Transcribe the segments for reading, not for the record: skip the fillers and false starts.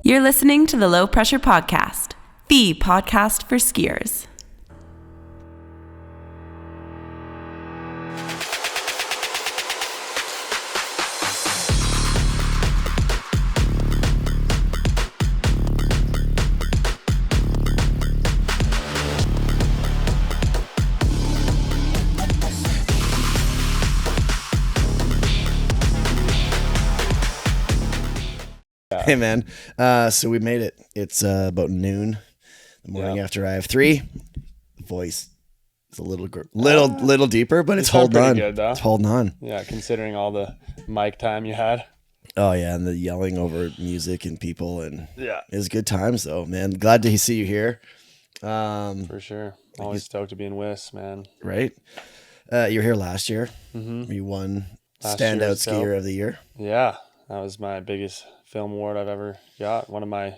You're listening to the Low Pressure Podcast, the podcast for skiers. Hey man, so we made it. It's about noon, the morning after I have 3. The voice is a little deeper, but it's holding on. Good, though. It's holding on. Yeah, considering all the mic time you had. Oh yeah, and the yelling over music and people, and Yeah, it was good times though, man. Glad to see you here. for sure. Always stoked to be in WIS, man. Right? You were here last year. Mm-hmm. You won Last year, Standout so- Skier of the Year. Yeah, that was my biggest film award I've ever got. One of my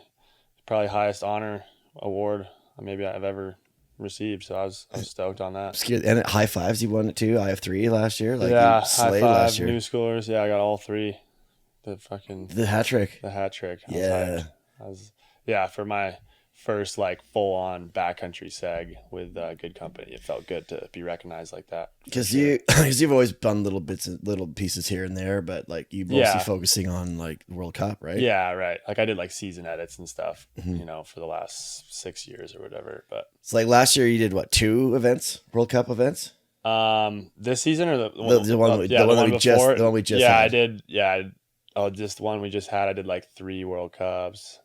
probably highest honor award maybe I've ever received. So I was stoked on that. And high fives, you won it too. I have 3 last year. Like Yeah, you slayed high five, last year. new schoolers. Yeah, I got all 3. The hat trick. hat trick. I was Yeah. hyped. I was for my first like full on backcountry seg with good company. It felt good to be recognized like that. Because you've always done little pieces here and there, but like you mostly focusing on like the World Cup, right? Yeah, right. Like I did like season edits and stuff, Mm-hmm. For the last 6 years or whatever. But It's like last year you did what, 2 events, World Cup events? this season or the one we just yeah, had. I did. Yeah, just the one we just had. I did like 3 World Cups,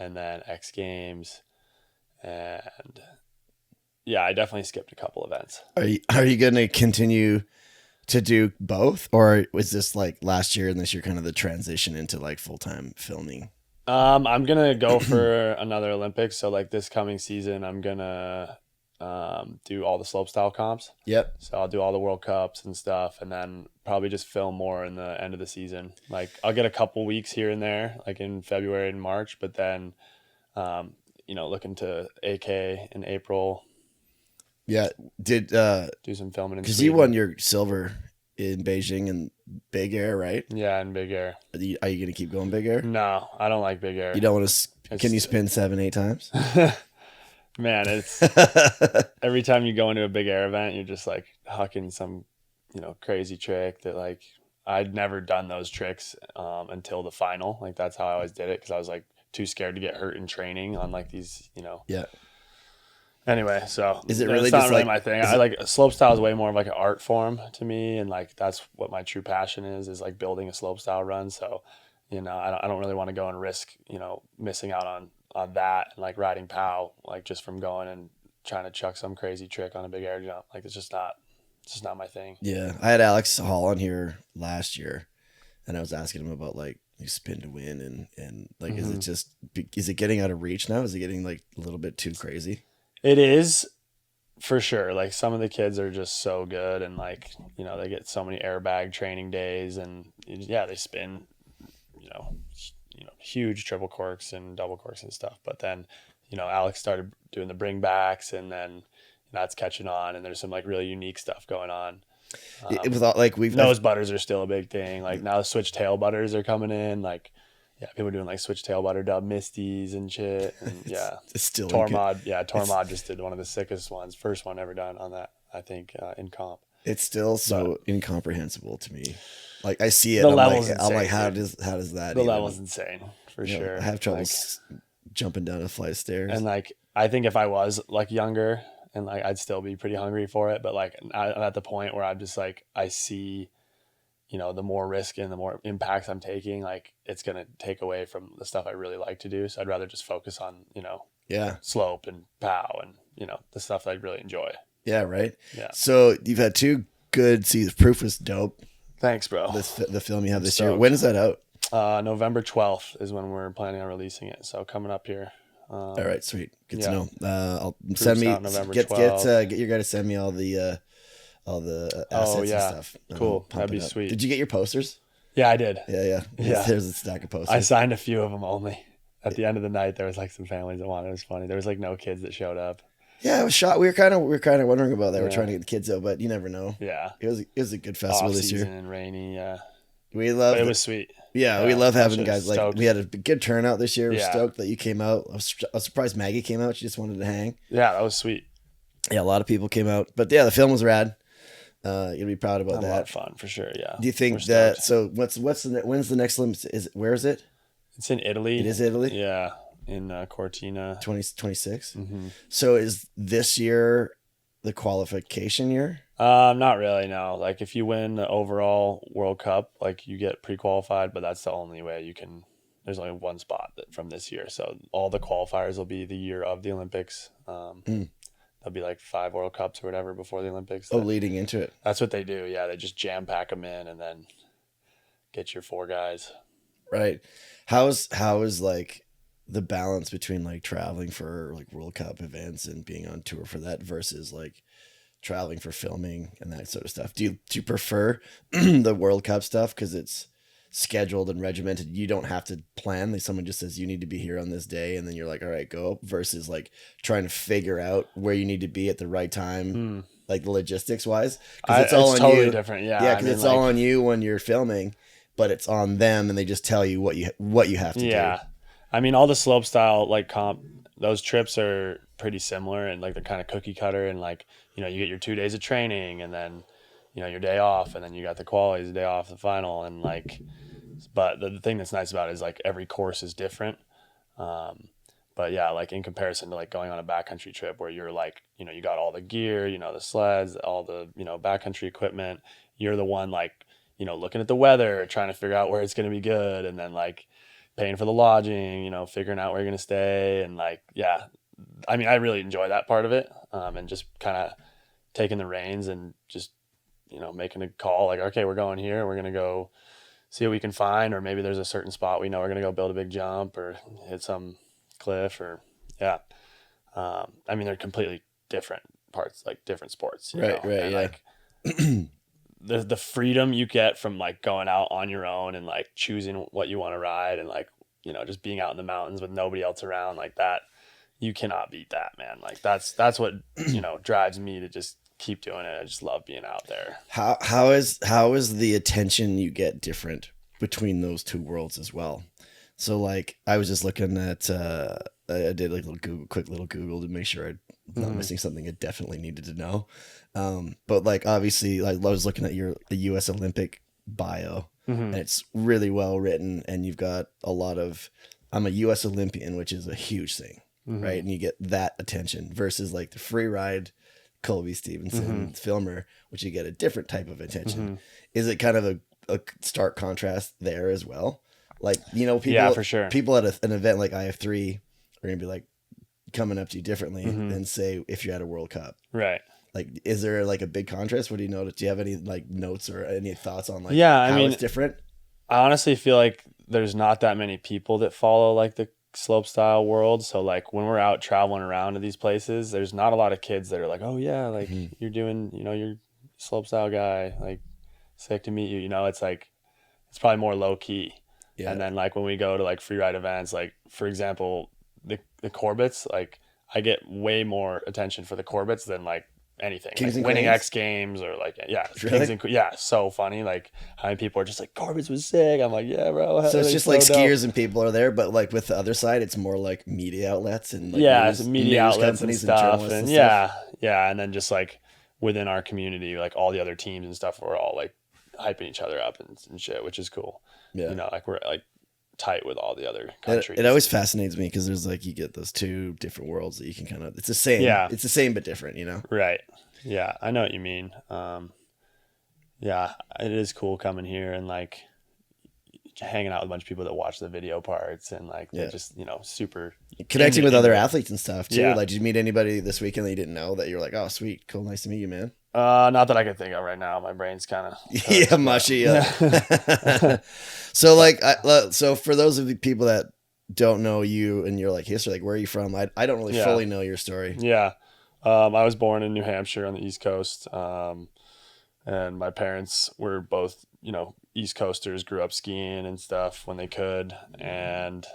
and then X Games, and yeah, I definitely skipped a couple events. Are you going to continue to do both, or was this like last year and this year kind of the transition into like full-time filming? I'm gonna go for another Olympics. So like this coming season, I'm gonna do all the slopestyle comps. Yep. So I'll do all the World Cups and stuff, and then probably just film more in the end of the season. Like I'll get a couple weeks here and there, like in February and March, but then, looking to AK in April. Yeah. Did Do some filming in because Sweden. you won your silver in Beijing and Big Air, right? Yeah, in big air. Are you going to keep going Big Air? No, I don't like big air. You don't want to? Can you spin 7-8 times? Man, it's every time you go into a big air event, you're just like hucking some, crazy trick that like I'd never done those tricks until the final. Like that's how I always did it because I was like too scared to get hurt in training on like these, Yeah. Anyway, so Is it really it's not just really like- my thing. is I it- like slopestyle is way more of like an art form to me, and like that's what my true passion is like building a slopestyle run. So, I don't really want to go and risk, missing out on that and like riding POW, like just from going and trying to chuck some crazy trick on a big air jump. Like it's just not my thing. Yeah, I had Alex Hall on here last year, and I was asking him about like spin to win and like is it getting out of reach now? Is it getting like a little bit too crazy? It is for sure. Like some of the kids are just so good, and like they get so many airbag training days, and they spin, huge triple corks and double corks and stuff. But then, Alex started doing the bring backs, and then that's catching on, and there's some like really unique stuff going on. With all, like Nose butters are still a big thing. Like now the switch tail butters are coming in. Like people are doing like switch tail butter dub misties and shit. And it's still Tormod. Yeah, Tormod just did one of the sickest ones. First one ever done on that, I think, in comp. It's still so incomprehensible to me. Like I see it, The I'm level's like, insane, how dude. does that? The even- level's insane for sure. I have trouble Like, jumping down a flight of stairs. and like I think if I was like younger and like I'd still be pretty hungry for it, but like I'm at the point where I'm just like I see, the more risk and the more impacts I'm taking, like it's gonna take away from the stuff I really like to do. So I'd rather just focus on slope and POW and the stuff that I really enjoy. Yeah, right. Yeah. So you've had 2 good seasons. Proof was dope. Thanks, bro. The film you have this year. stoked. When is that out? November 12th is when we're planning on releasing it. So coming up here. All right, sweet. Good to yeah. know. I'll send me out November get 12th. your guy to send me all the assets and stuff. Cool. Pump That'd be it up. sweet. Did you get your posters? Yeah, I did. Yeah. Yeah. There's a stack of posters. I signed a few of them only. At the end of the night, there was like some families that wanted. It was funny. There was like no kids that showed up. Yeah, it was shot. We were kind of wondering about that. We're Yeah. trying to get the kids out, but you never know. Yeah. It was a good festival this Off-season year. and rainy. Yeah. We love But it was sweet. Yeah, we love having shit guys. Like stoked. we had a good turnout this year. We're Yeah. stoked that you came out. I was surprised Maggie came out. She just wanted to hang. Yeah, that was sweet. Yeah, a lot of people came out. But yeah, the film was rad. You'll be proud about Had a that. lot of fun for sure. Yeah. Do you think We're that? stoked. So when's the next limit? Where is it? It's in Italy? It is Italy. Yeah, in Cortina. 2026. Mm-hmm. So is this year the qualification year? Not really. No. Like if you win the overall World Cup, like you get pre-qualified, but that's the only way you can. There's only one spot from this year, so all the qualifiers will be the year of the Olympics. There'll be like 5 World Cups or whatever before the Olympics. Leading into it. That's what they do. Yeah, they just jam pack them in and then get your 4 guys. Right. How is like the balance between like traveling for like World Cup events and being on tour for that versus like traveling for filming and that sort of stuff? Do you prefer the World Cup stuff because it's scheduled and regimented? You don't have to plan. Like someone just says you need to be here on this day, and then you're like, all right, go. Versus like trying to figure out where you need to be at the right time, like the logistics wise. Because it's all on totally you. different. Yeah, Yeah, because it's all on you when you're filming, but it's on them, and they just tell you what you have to do. Yeah, I mean, all the slope style like comp, those trips are pretty similar, and like they're kind of cookie cutter, and like you get your 2 days of training, and then your day off, and then you got the qualies, the day off, the final, and like. But the thing that's nice about it is like every course is different. But yeah, like in comparison to like going on a backcountry trip where you're like, you got all the gear, the sleds, all the, backcountry equipment, you're the one like, looking at the weather, trying to figure out where it's going to be good. And then like paying for the lodging, figuring out where you're going to stay. And like, yeah, I mean, I really enjoy that part of it. And just kind of taking the reins and just, making a call like, okay, we're going here. We're going to go see what we can find, or maybe there's a certain spot we know we're going to go build a big jump or hit some cliff or yeah. I mean, they're completely different parts, like different sports. Right. And yeah. Like the freedom you get from like going out on your own and like choosing what you want to ride and like, just being out in the mountains with nobody else around like that, you cannot beat that, man. Like that's what, drives me to just keep doing it. I just love being out there. How is the attention you get different between those two worlds as well? So like I was just looking at I did like a quick little Google to make sure I'm not missing something I definitely needed to know. But like obviously like I was looking at the US Olympic bio and it's really well written, and you've got a lot of I'm a US Olympian, which is a huge thing, right? And you get that attention versus like the free ride Colby Stevenson filmer, which you get a different type of attention. Is it kind of a stark contrast there as well? Like, people, yeah, for sure. People at an event like IF3 are going to be like coming up to you differently than say if you're at a World Cup. Right. Like, is there like a big contrast? What do you notice? Do you have any like notes or any thoughts on like I how mean, it's different? I honestly feel like there's not that many people that follow like the slope style world. So like when we're out traveling around to these places, there's not a lot of kids that are like, oh yeah, like you're doing, you're slope style guy, like sick to meet you. It's like, it's probably more low key. Yeah. And then like when we go to like free ride events, like for example, the Corbets, like I get way more attention for the Corbets than like anything. Kings like and winning Queens? X Games or like, yeah. Really? Kings and, yeah. So funny. Like how many people are just like, Corbets was sick. I'm like, yeah, bro. So it's just like skiers and people are there, but like with the other side, it's more like media outlets and like it's media outlets and stuff. And stuff. Yeah. And then just like within our community, like all the other teams and stuff, we're all like hyping each other up and shit, which is cool. Yeah. Like we're like tight with all the other countries. It always fascinates me because there's like, you get those two different worlds that you can kind of, it's the same. Yeah. It's the same, but different, Right. Yeah. I know what you mean. Yeah, it is cool coming here and like hanging out with a bunch of people that watch the video parts and like they're just super connecting with other athletes and stuff too. Yeah. Like, did you meet anybody this weekend that you didn't know that you're like, oh sweet, cool, nice to meet you, man? Not that I can think of right now. My brain's kind of mushy. So like so for those of the people that don't know you and you're like history, like where are you from? I don't really fully know your story. I was born in New Hampshire on the East Coast, and my parents were both East Coasters, grew up skiing and stuff when they could, and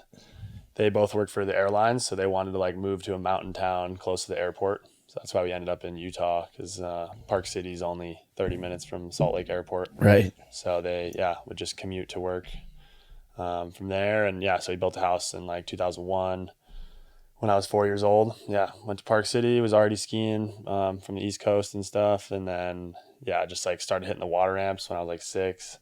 they both worked for the airlines, so they wanted to like move to a mountain town close to the airport. So that's why we ended up in Utah, because Park City is only 30 minutes from Salt Lake Airport. Right. So they would just commute to work from there. And yeah, so we built a house in like 2001 when I was 4 years old. Yeah. Went to Park City, was already skiing from the East Coast and stuff. And then, yeah, just like started hitting the water ramps when I was like 6.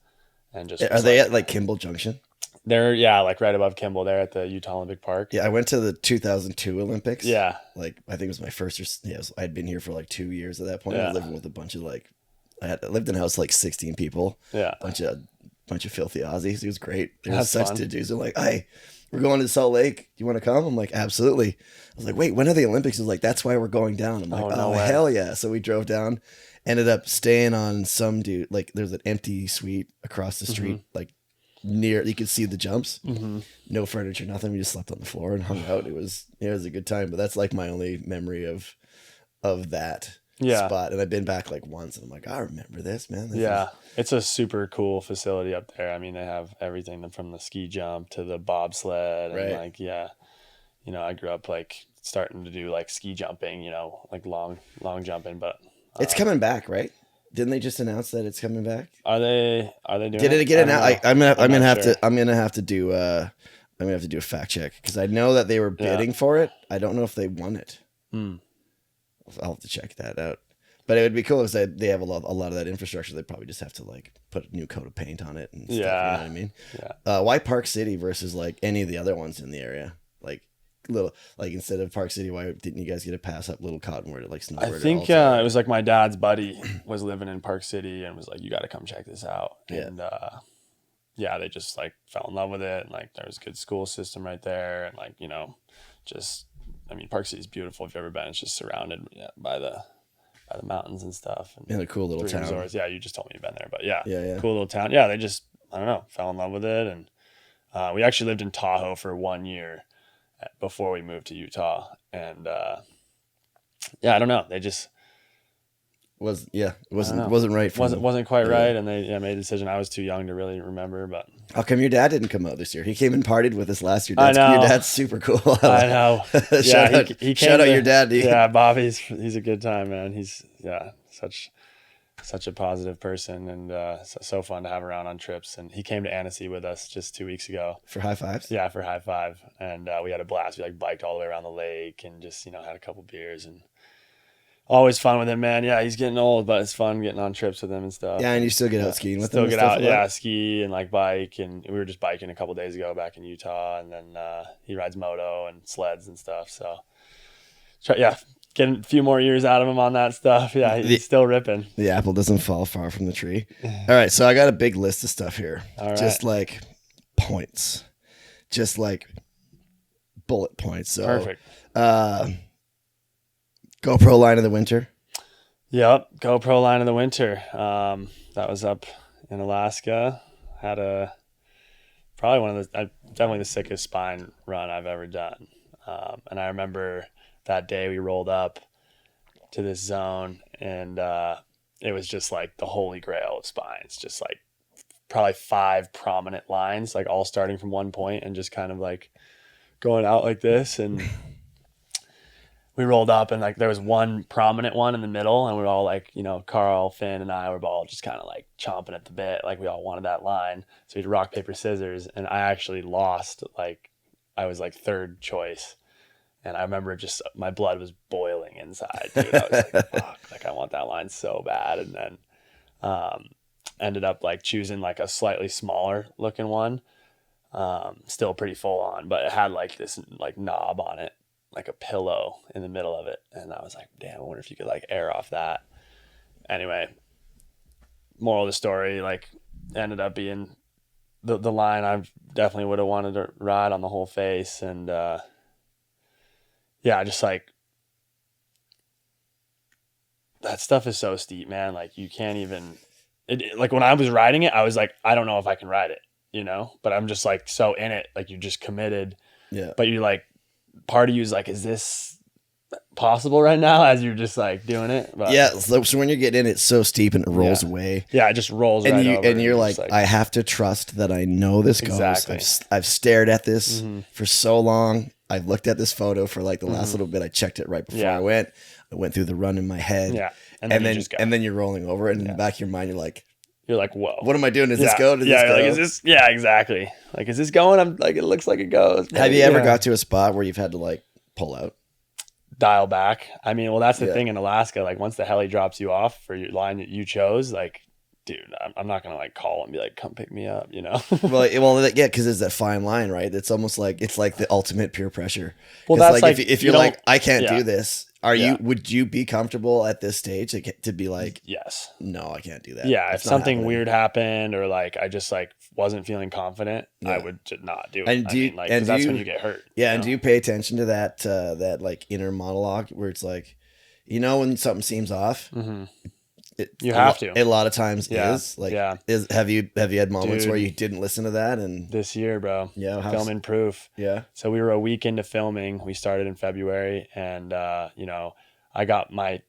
And just Are they at like Kimball Junction? They're, yeah, like right above Kimball there at the Utah Olympic Park. Yeah, I went to the 2002 Olympics. Yeah. Like, I think it was my first, I'd been here for like 2 years at that point. I Yeah. was living with a bunch of like, I lived in a house like 16 people. Yeah. Bunch of filthy Aussies. It was great. They were That's such fun. dudes. They're like, hey, we're going to Salt Lake. Do you want to come? I'm like, absolutely. I was like, wait, when are the Olympics? He was like, that's why we're going down. I'm like, Oh, no way. hell yeah. So we drove down, ended up staying on some dude, like there's an empty suite across the street, like near, you could see the jumps, no furniture, nothing. We just slept on the floor and hung out. It was a good time, but that's like my only memory of that spot. And I've been back like once and I'm like, I remember this, man. It's a super cool facility up there. I mean, they have everything from the ski jump to the bobsled and like, yeah, you know, I grew up like starting to do like ski jumping, you know, like long jumping, but it's coming back, right? Didn't they just announce that it's coming back? Are they doing Did it get announced? I'm gonna have to do a fact check because I know that they were bidding for it. I don't know if they won it. I'll have to check that out. But it would be cool if they have a lot of that infrastructure. They probably just have to like put a new coat of paint on it and stuff. You know what I mean? Yeah. Why Park City versus like any of the other ones in the area? Like instead of Park City, why didn't you guys get a pass up Little Cottonwood or like snowboard? I think it was like my dad's buddy was living in Park City and was like, you got to come check this out. And yeah, they just like fell in love with it. And like there was a good school system right there. And like, you know, just, I mean, Park City is beautiful if you've ever been. It's just surrounded by the mountains and stuff. And a cool little town. Resorts. Yeah, you just told me you've been there. But yeah, yeah, cool little town. Yeah, they just, I don't know, fell in love with it. And we actually lived in Tahoe for 1 year before we moved to Utah. And yeah, I don't know. They just wasn't right. Wasn't quite right. And they made a decision. I was too young to really remember, but how come your dad didn't come out this year? He came and partied with us last year. I know. Your dad's super cool. I know. Shout out your dad. Yeah, Bobby's he's a good time, man. He's such a positive person and so fun to have around on trips. And he came to Annecy with us just 2 weeks ago for high fives. Yeah, for high five, and we had a blast. We like biked all the way around the lake and just had a couple beers and always fun with him, man. Yeah, he's getting old, but it's fun getting on trips with him and stuff. Yeah, and you still get out skiing with him. Still get out, ski and like bike. And we were just biking a couple days ago back in Utah, and then he rides moto and sleds and stuff. So getting a few more years out of him on that stuff. Yeah, he's still ripping. The apple doesn't fall far from the tree. All right, so I got a big list of stuff here. All right. Just like points. Just like bullet points. So, perfect. GoPro line of the winter. Yep, GoPro line of the winter. That was up in Alaska. Had probably definitely the sickest spine run I've ever done. And I remember that day we rolled up to this zone and it was just like the holy grail of spines, just like probably 5 prominent lines, like all starting from one point and just kind of like going out like this. And we rolled up and like there was one prominent one in the middle and we were all like, Carl, Finn and I were all just kind of like chomping at the bit. Like we all wanted that line. So we did rock, paper, scissors. And I actually lost. Like I was like 3rd choice. And I remember just my blood was boiling inside, dude. I was like, fuck, like I want that line so bad. And then ended up like choosing like a slightly smaller looking one. Still pretty full on, but it had like this like knob on it, like a pillow in the middle of it. And I was like, damn, I wonder if you could like air off that. Anyway, moral of the story, like ended up being the line I definitely would have wanted to ride on the whole face. And yeah, just like that stuff is so steep, man. Like you can't even like when I was riding it, I was like, I don't know if I can ride it, but I'm just like so in it, like you're just committed. Yeah. But you're like, part of you is like, is this possible right now as you're just like doing it? But yeah. So when you're getting in, it's so steep and it rolls away. Yeah. It just rolls and right you, over. And you're like, I have to trust that I know this goes. Exactly. I've stared at this for so long. I've looked at this photo for like the last little bit. I checked it right before I went through the run in my head. Yeah. And then you're rolling over it and in the back of your mind, you're like, you're like, whoa, What am I doing? Does this go? Does this go? Like, is this? Yeah, exactly. Like, is this going? I'm like, it looks like it goes. Have you ever got to a spot where you've had to like pull out? Dial back? I mean, well, that's the thing in Alaska. Like, once the heli drops you off for your line that you chose, like, dude, I'm not gonna like call and be like, come pick me up, you know? well, yeah, because there's that fine line, right? It's almost like it's like the ultimate peer pressure. Well, that's like if you're like, I can't do this. Would you be comfortable at this stage to be like, yes, no, I can't do that? Yeah, if something weird happened or like I just like wasn't feeling confident, I would just not do it. And because that's when you get hurt. Yeah, and do you pay attention to that like inner monologue where it's like, when something seems off? Mm-hmm. You have to. A lot of times is like, have you had moments where you didn't listen to that? And this year, bro, filming proof. Yeah. So we were a week into filming. We started in February, and I got my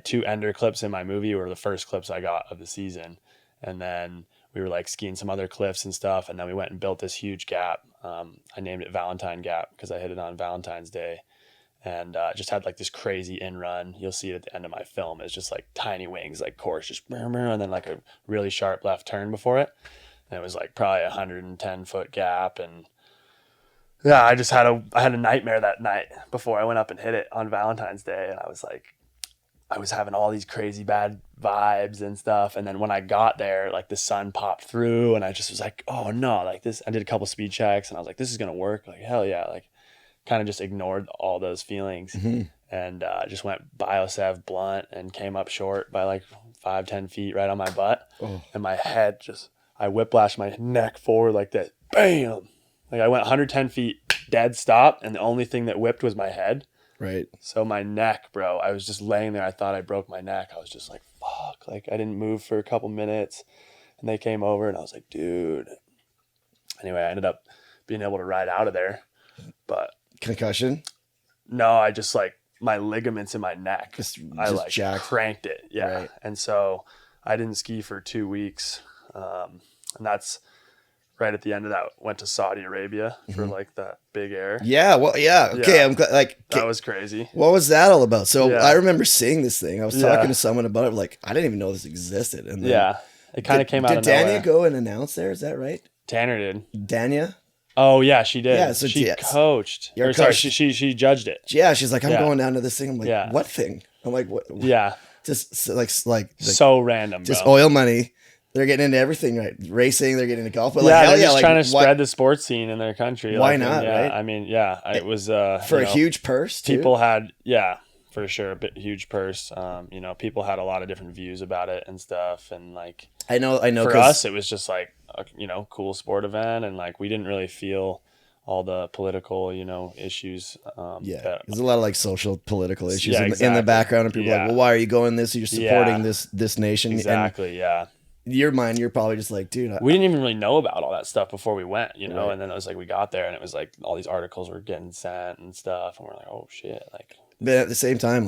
2 ender clips in my movie were the first clips I got of the season, and then we were like skiing some other cliffs and stuff, and then we went and built this huge gap. I named it Valentine Gap because I hit it on Valentine's Day. And just had like this crazy in run. You'll see it at the end of my film. It's just like tiny wings, like course, just and then like a really sharp left turn before it. And it was like probably 110-foot gap. And yeah, I had a nightmare that night before I went up and hit it on Valentine's Day. And I was having all these crazy bad vibes and stuff. And then when I got there, like the sun popped through and I just was like, oh no, like this. I did a couple speed checks and I was like, this is going to work. Like, hell yeah. Like, kind of just ignored all those feelings and just went biosev blunt and came up short by like 5-10 feet right on my butt. And my head I whiplashed my neck forward like that. Bam! Like I went 110 feet dead stop, and the only thing that whipped was my head. Right. So my neck, bro, I was just laying there. I thought I broke my neck. I was just like, fuck. Like I didn't move for a couple minutes, and they came over and I was like, dude. Anyway, I ended up being able to ride out of there, but concussion? No, I just like my ligaments in my neck. I like jacked. Cranked it. Yeah. Right. And so I didn't ski for 2 weeks. And that's right at the end of that. Went to Saudi Arabia for like that big air. Yeah. Well, yeah. Okay. I'm glad, like, that was crazy. What was that all about? So I remember seeing this thing. I was talking to someone about it. Like, I didn't even know this existed. And then, it kind of came out of nowhere. Did Dania go and announce there? Is that right? Tanner did. Dania? Oh yeah, she did. Yeah, so she coached. She judged it. Yeah, she's like, I'm going down to this thing. I'm like, what thing? I'm like, what? Yeah, just like so random. Just bro. oil money. They're getting into everything, right? Racing, they're getting into golf. But they're just trying to spread the sports scene in their country. Why not? Right? I mean, it was for a huge purse. Too? People had for sure a huge purse. People had a lot of different views about it and stuff, and like I know. For us, it was just like a cool sport event, and like we didn't really feel all the political issues. There's a lot of like social political issues in the background, and people are like, well, why are you going this? You're supporting this nation. Exactly. And your mind, you're probably just like, dude. We didn't even really know about all that stuff before we went, and then it was like we got there, and it was like all these articles were getting sent and stuff, and we're like, oh shit, like. But at the same time,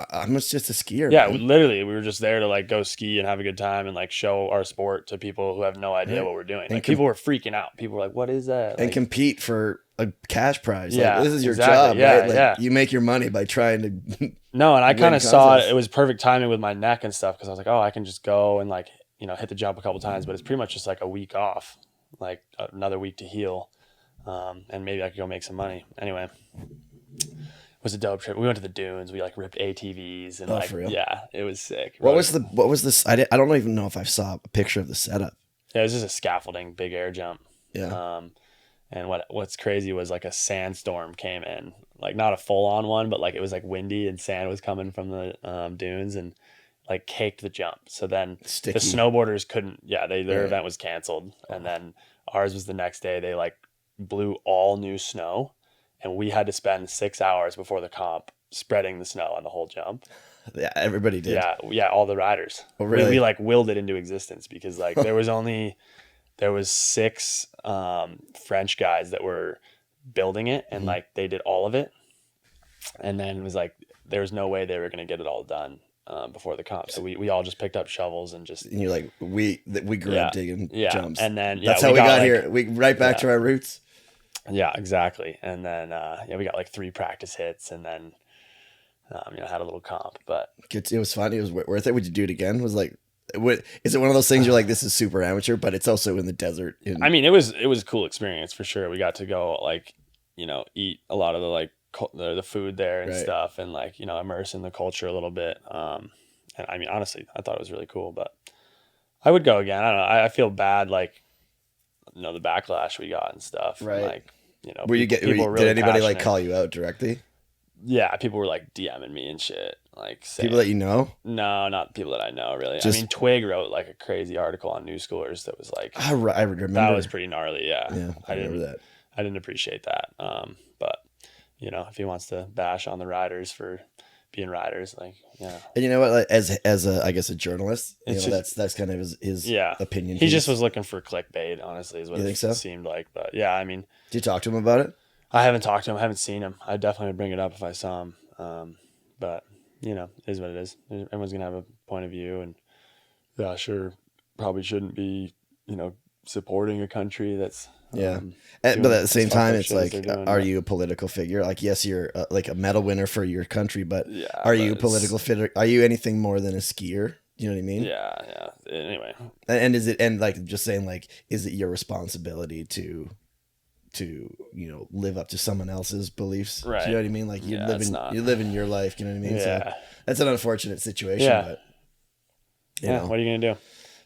I'm just a skier. Yeah, man. literally, we were just there to like go ski and have a good time and like show our sport to people who have no idea what we're doing. Like people were freaking out. People were like, "What is that?" And compete for a cash prize. Yeah, like, this is your exactly. job, right? You make your money by trying to. No, and I kind of saw it. It was perfect timing with my neck and stuff because I was like, "Oh, I can just go and like hit the jump a couple times," but it's pretty much just like a week off, like another week to heal, and maybe I could go make some money. Anyway. It was a dope trip. We went to the dunes. We like ripped ATVs and for real? It was sick. What was this? I don't even know if I saw a picture of the setup. Yeah, it was just a scaffolding, big air jump. Yeah. And what's crazy was like a sandstorm came in, like not a full on one, but like it was like windy and sand was coming from the dunes and like caked the jump. So then the snowboarders couldn't. Their event was canceled, and then ours was the next day. They like blew all new snow. And we had to spend 6 hours before the comp spreading the snow on the whole jump. Yeah, everybody did. Yeah, all the riders. Oh, really? We like willed it into existence because like there was 6 French guys that were building it, and like they did all of it. And then it was like there was no way they were going to get it all done before the comp. So we all just picked up shovels and just. And you're like we grew up digging jumps. And then that's how we got here. We right back to our roots. Yeah, exactly. And then, we got like 3 practice hits and then, had a little comp, but it was fun. It was worth it. Would you do it again? Was like, Is it one of those things you're like, this is super amateur, but it's also in the desert? I mean, it was a cool experience for sure. We got to go like, eat a lot of the like the food there and stuff, and like, immerse in the culture a little bit. And I mean, honestly, I thought it was really cool, but I would go again. I don't know. I feel bad, like, the backlash we got and stuff. Right. And, like, did anybody like call you out directly? Yeah, people were like DMing me and shit. Like saying, people that you know? No, not people that I know, really. I mean, Twig wrote like a crazy article on News Schoolers that was like, I remember that was pretty gnarly. Yeah, I remember that. I didn't appreciate that. But if he wants to bash on the riders for being riders, like, yeah. And you know what? Like, as a I guess a journalist, that's kind of his opinion. He just was looking for clickbait. Honestly, is what it seemed like. But yeah, I mean, did you talk to him about it? I haven't talked to him. I haven't seen him. I definitely would bring it up if I saw him. But it is what it is. Everyone's gonna have a point of view, and yeah, sure, probably shouldn't be, supporting a country that's but at the same time, it's like, are you a political figure? Like, yes, you're like a medal winner for your country, but are you a political figure? Are you anything more than a skier? You know what I mean? Yeah. Anyway, and like just saying, like, is it your responsibility to live up to someone else's beliefs? Right. Do you know what I mean? Like, you're living your life. You know what I mean? Yeah. So that's an unfortunate situation. Yeah. But what are you gonna do?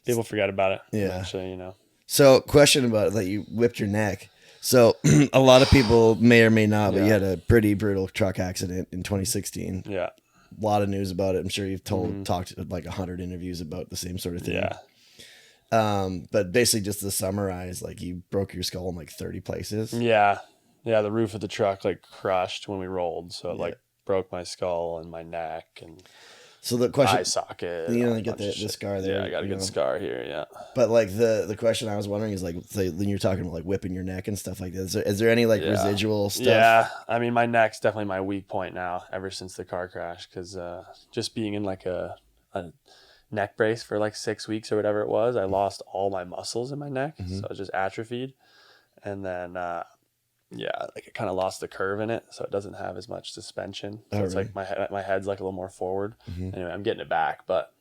People forget about it. Yeah. Actually, So, question about it, like, you whipped your neck. So a lot of people may or may not, but you had a pretty brutal truck accident in 2016. Yeah. A lot of news about it. I'm sure you've talked like 100 interviews about the same sort of thing. Yeah. But basically, just to summarize, like, you broke your skull in like 30 places. Yeah. The roof of the truck like crushed when we rolled, so it like broke my skull and my neck and so the question, eye socket. You get the scar there. Yeah, I got a good scar here. Yeah. But like the question I was wondering is, like, say, when you're talking about like whipping your neck and stuff like that, is there any like residual stuff? Yeah, I mean, my neck's definitely my weak point now ever since the car crash, because just being in like a neck brace for like 6 weeks or whatever it was, I lost all my muscles in my neck, so it just atrophied, and then like it kind of lost the curve in it, so it doesn't have as much suspension. So it's like my head's like a little more forward. Anyway, I'm getting it back, but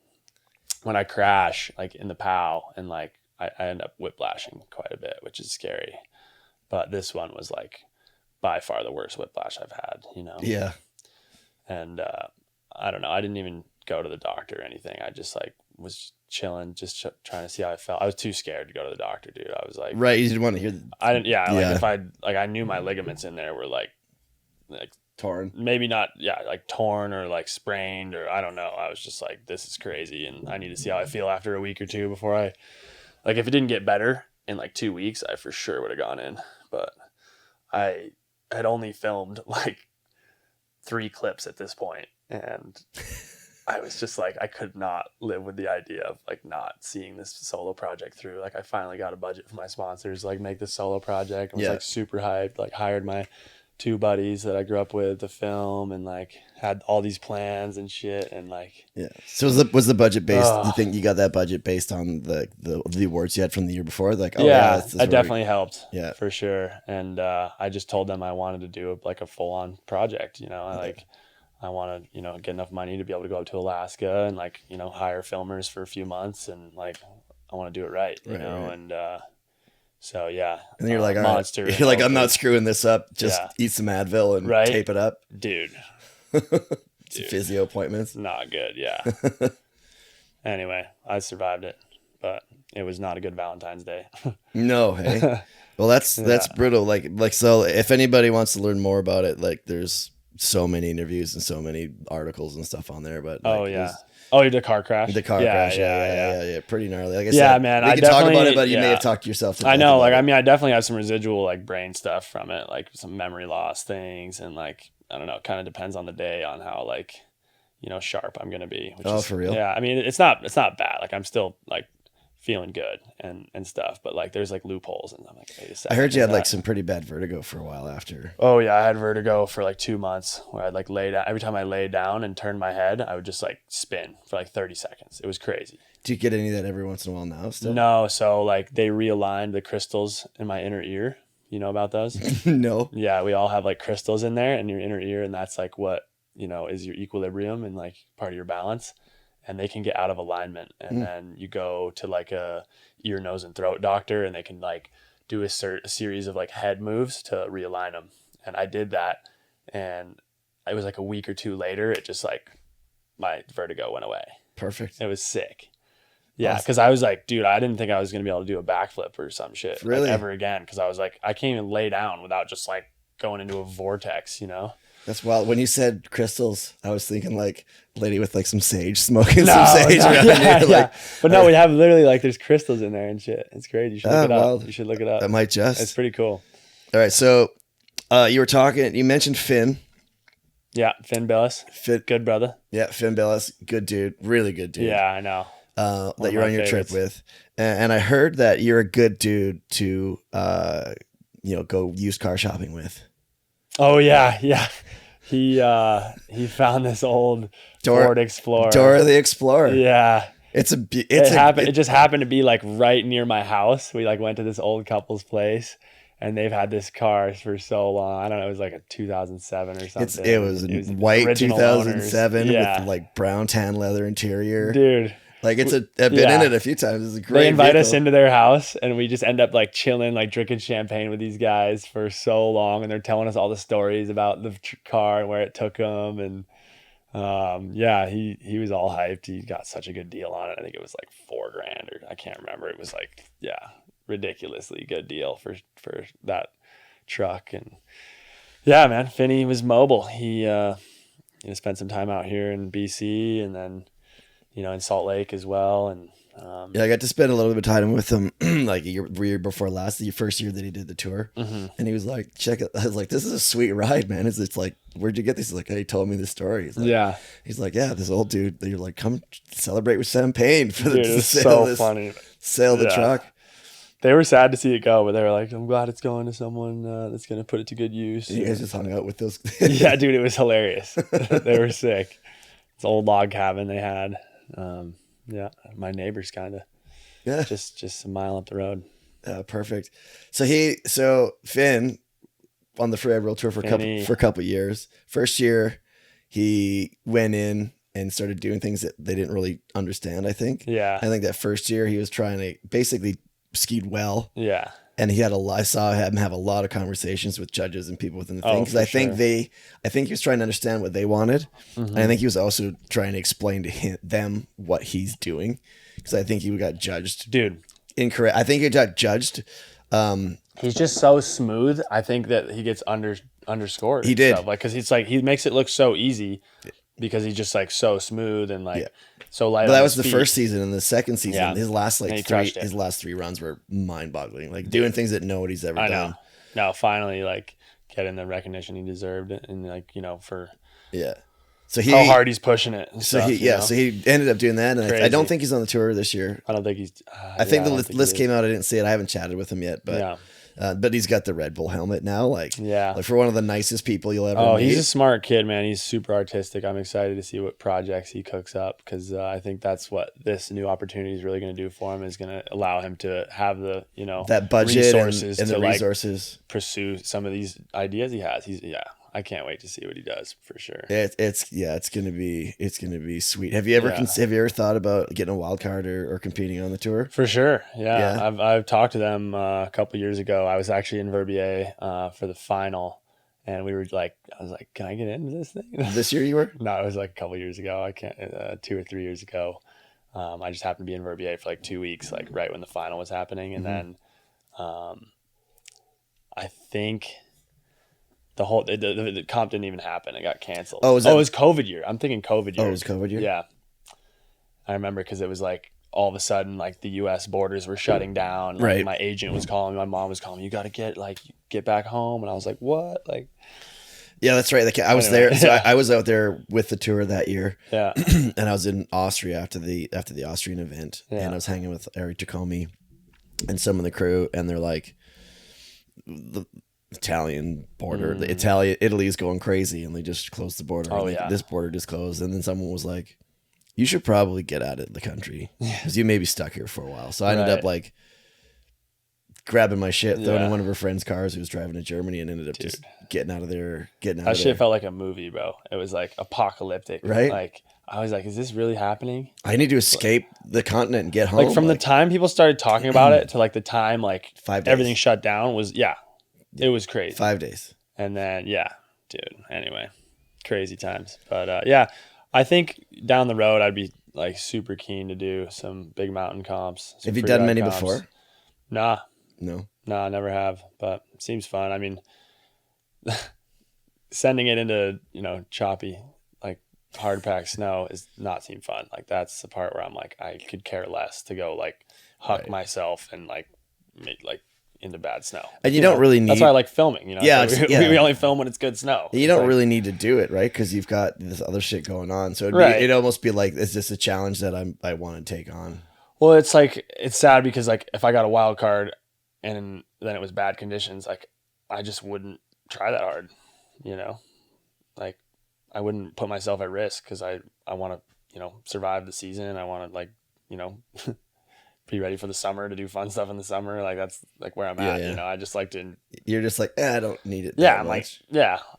when I crash like in the Pow, and like I end up whiplashing quite a bit, which is scary. But this one was like by far the worst whiplash I've had. Yeah. And I don't know. I didn't even go to the doctor or anything. I just like was chilling, just trying to see how I felt. I was too scared to go to the doctor, dude. I was like, right. You didn't want to hear. I didn't. Yeah. Like if I knew my ligaments in there were like torn. Maybe not. Yeah. Like torn or like sprained, or I don't know. I was just like, this is crazy, and I need to see how I feel after a week or two before if it didn't get better in like 2 weeks, I for sure would have gone in. But I had only filmed like 3 clips at this point, and I was just like, I could not live with the idea of like not seeing this solo project through. Like, I finally got a budget from my sponsors, like, make this solo project. I was like super hyped, like hired my 2 buddies that I grew up with to film, and like had all these plans and shit, and like So was the budget based? You think you got that budget based on the awards you had from the year before? Like, that's it definitely helped. Yeah, for sure. And I just told them I wanted to do like a full on project. I want to, get enough money to be able to go up to Alaska and like, hire filmers for a few months, and like, I want to do it right, you know? Right. And, so yeah. And then you're like, monster. You're like, I'm not screwing this up. Just eat some Advil and tape it up. Dude. Physio appointments. Not good. Yeah. Anyway, I survived it, but it was not a good Valentine's Day. No. Hey, well, that's brutal. Like, so if anybody wants to learn more about it, like, there's so many interviews and so many articles and stuff on there, but you did car crash? The car crash. Yeah. Pretty gnarly. Like I said, man, we can talk about it, but you may have talked to yourself. I know. Like, I mean, I definitely have some residual like brain stuff from it, like some memory loss things. And like, I don't know, it kind of depends on the day on how like, sharp I'm going to be. For real? Yeah. I mean, it's not bad. Like, I'm still like feeling good and stuff, but like there's like loopholes, and I'm like, wait a second. I heard you had like some pretty bad vertigo for a while after. Oh yeah, I had vertigo for like 2 months where I'd like lay down. Every time I lay down and turned my head, I would just like spin for like 30 seconds. It was crazy. Do you get any of that every once in a while now still? No, so like they realigned the crystals in my inner ear. You know about those? No. Yeah, we all have like crystals in there in your inner ear, and that's like what, is your equilibrium and like part of your balance. and they can get out of alignment. And then you go to like a ear, nose, and throat doctor, and they can like do a series of like head moves to realign them. And I did that, and it was like a week or two later, it just like my vertigo went away. Perfect. It was sick. Yeah, because I was like, dude, I didn't think I was going to be able to do a backflip or some shit really? like, ever again. Because I was like, I can't even lay down without just like going into a vortex, you know? That's wild. When you said crystals, I was thinking like lady with like some sage, smoking some sage around yeah, you. yeah. Like, but no, we have literally like there's crystals in there and shit. It's great. You should look it up. Wild. You should look it up. I might just. It's pretty cool. All right. So you mentioned Finn. Yeah, Finn Bilous. Good brother. Yeah, Finn Bilous. Good dude. Really good dude. Yeah, I know. That you're on your trip with. And I heard that you're a good dude to, go used car shopping with. Oh, yeah. Yeah. He found this old Ford Explorer. Dora the Explorer. Yeah. It just happened to be like right near my house. We like went to this old couple's place, and they've had this car for so long. I don't know. It was like a 2007 or something. It was white 2007 with like brown tan leather interior. Dude. Like I've been in it a few times. It's a great They invite vehicle. us into their house, and we just end up like chilling, like drinking champagne with these guys for so long. And they're telling us all the stories about the car and where it took them. And he was all hyped. He got such a good deal on it. I think it was like $4,000 or I can't remember. It was like, ridiculously good deal for that truck. And yeah, man, Finney was mobile. He spent some time out here in BC, and then in Salt Lake as well. And I got to spend a little bit of time with him like a year before last, the first year that he did the tour. And he was like, check it. I was like, this is a sweet ride, man. It's like, where'd you get this? He's like, he told me this story. He's like, He's like, this old dude that you're like, come celebrate with champagne for funny. Sell the truck. They were sad to see it go, but they were like, I'm glad it's going to someone that's going to put it to good use. And you guys just hung out with those. Yeah, dude, it was hilarious. They were sick. It's an old log cabin they had. My neighbors kind of just a mile up the road. Perfect. So Finn on the Freeride World Tour for a couple years. First year he went in and started doing things that they didn't really understand. I think that first year he was trying to basically skied well. Yeah. And I saw him have a lot of conversations with judges and people within the thing. Because I think he was trying to understand what they wanted. And I think he was also trying to explain to them what he's doing. Because I think he got judged. Dude. Incorrect. I think he got judged. He's just so smooth. I think that he gets underscored. He did. Like, cause it's like, he makes it look so easy because he's just like so smooth and like so light. But that was the first season, and the second season, his last three runs were mind-boggling. Like doing things that nobody's ever done. No, finally, like getting the recognition he deserved, and like for So how hard he's pushing it. So he ended up doing that, and I don't think he's on the tour this year. I don't think he's. I think the list came out. I didn't see it. I haven't chatted with him yet, but but he's got the Red Bull helmet now. Like for one of the nicest people you'll ever meet. He's a smart kid, man. He's super artistic. I'm excited to see what projects he cooks up, because I think that's what this new opportunity is really going to do for him. Is going to allow him to have the that budget resources and the resources pursue some of these ideas he has. I can't wait to see what he does for sure. It's gonna be sweet. Have you ever thought about getting a wild card or competing on the tour? For sure. Yeah. I've talked to them a couple years ago. I was actually in Verbier for the final, and we were like, I was like, can I get into this thing? This year you were? No, it was like a couple years ago. I can't 2 or 3 years ago. I just happened to be in Verbier for like 2 weeks, like right when the final was happening, and then I think. The comp didn't even happen. It got canceled. Oh, it was COVID year. I'm thinking COVID year. Oh, it was COVID year? Yeah. I remember because it was like all of a sudden like the U.S. borders were shutting down. Like, right. My agent was calling me. My mom was calling me. You got to get back home. And I was like, what? Like. Yeah, that's right. I was there. So I was out there with the tour that year. Yeah. And I was in Austria after the Austrian event. Yeah. And I was hanging with Eric Jacomi and some of the crew. And they're like, the Italian border, Italy's going crazy, and they just closed the border. This border just closed, and then someone was like, "You should probably get out of the country because you may be stuck here for a while." So I ended up like grabbing my shit, throwing in one of her friend's cars who was driving to Germany, and ended up just getting out of there. That shit felt like a movie, bro. It was like apocalyptic, right? Like I was like, is this really happening? I need to escape the continent and get home. Like from the time people started talking about it to like the time like 5 days. everything shut down was it was crazy. 5 days. And then dude. Anyway, crazy times. But I think down the road I'd be like super keen to do some big mountain comps. Have you done many before? Nah, No. I never have. But it seems fun. I mean, sending it into choppy like hard packed snow is not seem fun. Like that's the part where I'm like I could care less to go like huck myself and like make like into bad snow. And you don't really need. That's why I like filming. Yeah, so we only film when it's good snow. You don't really need to do it, right? Because you've got this other shit going on. So it'd almost be like it's just a challenge that I want to take on. Well, it's like it's sad because like if I got a wild card and then it was bad conditions, like I just wouldn't try that hard. Like I wouldn't put myself at risk because I want to survive the season. I want to like be ready for the summer to do fun stuff in the summer. Like that's like where I'm at. Yeah. I just like to. You're just like I don't need it. Yeah, I'm much.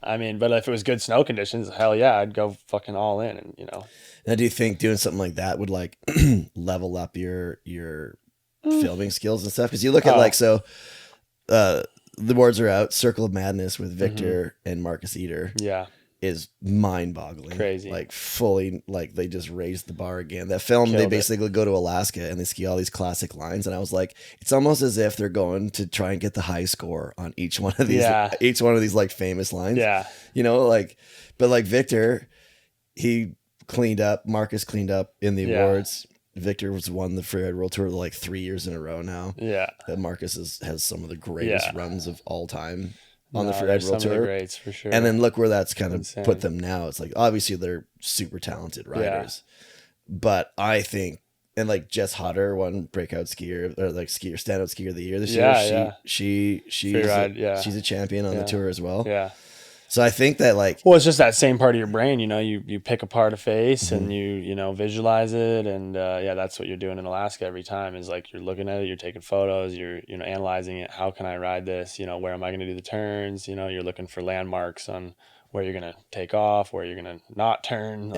I mean, but if it was good snow conditions, hell yeah, I'd go fucking all in. And Now, do you think doing something like that would like level up your filming skills and stuff? Because you look at the boards are out. Circle of Madness with Victor and Marcus Eater. Yeah. Is mind-boggling. Crazy. Like fully, like they just raised the bar again. That film, they basically go to Alaska and they ski all these classic lines. And I was like, it's almost as if they're going to try and get the high score on each one of these like famous lines. Yeah. But like Victor, he cleaned up. Marcus cleaned up in the awards. Victor was won the Freeride World Tour like 3 years in a row now. Yeah. Marcus has some of the greatest runs of all time. On the Freeride World Tour, greats for sure. And then look where that's kind of put them now. It's like obviously they're super talented riders, but I think and like Jess Hodder won breakout skier or like standout skier of the year this year. She's a champion on the tour as well. Yeah. So I think that well, it's just that same part of your brain, you pick apart a face and you visualize it. And that's what you're doing in Alaska every time is like, you're looking at it, you're taking photos, you're analyzing it. How can I ride this? Where am I going to do the turns? You're looking for landmarks on where you're going to take off, where you're going to not turn.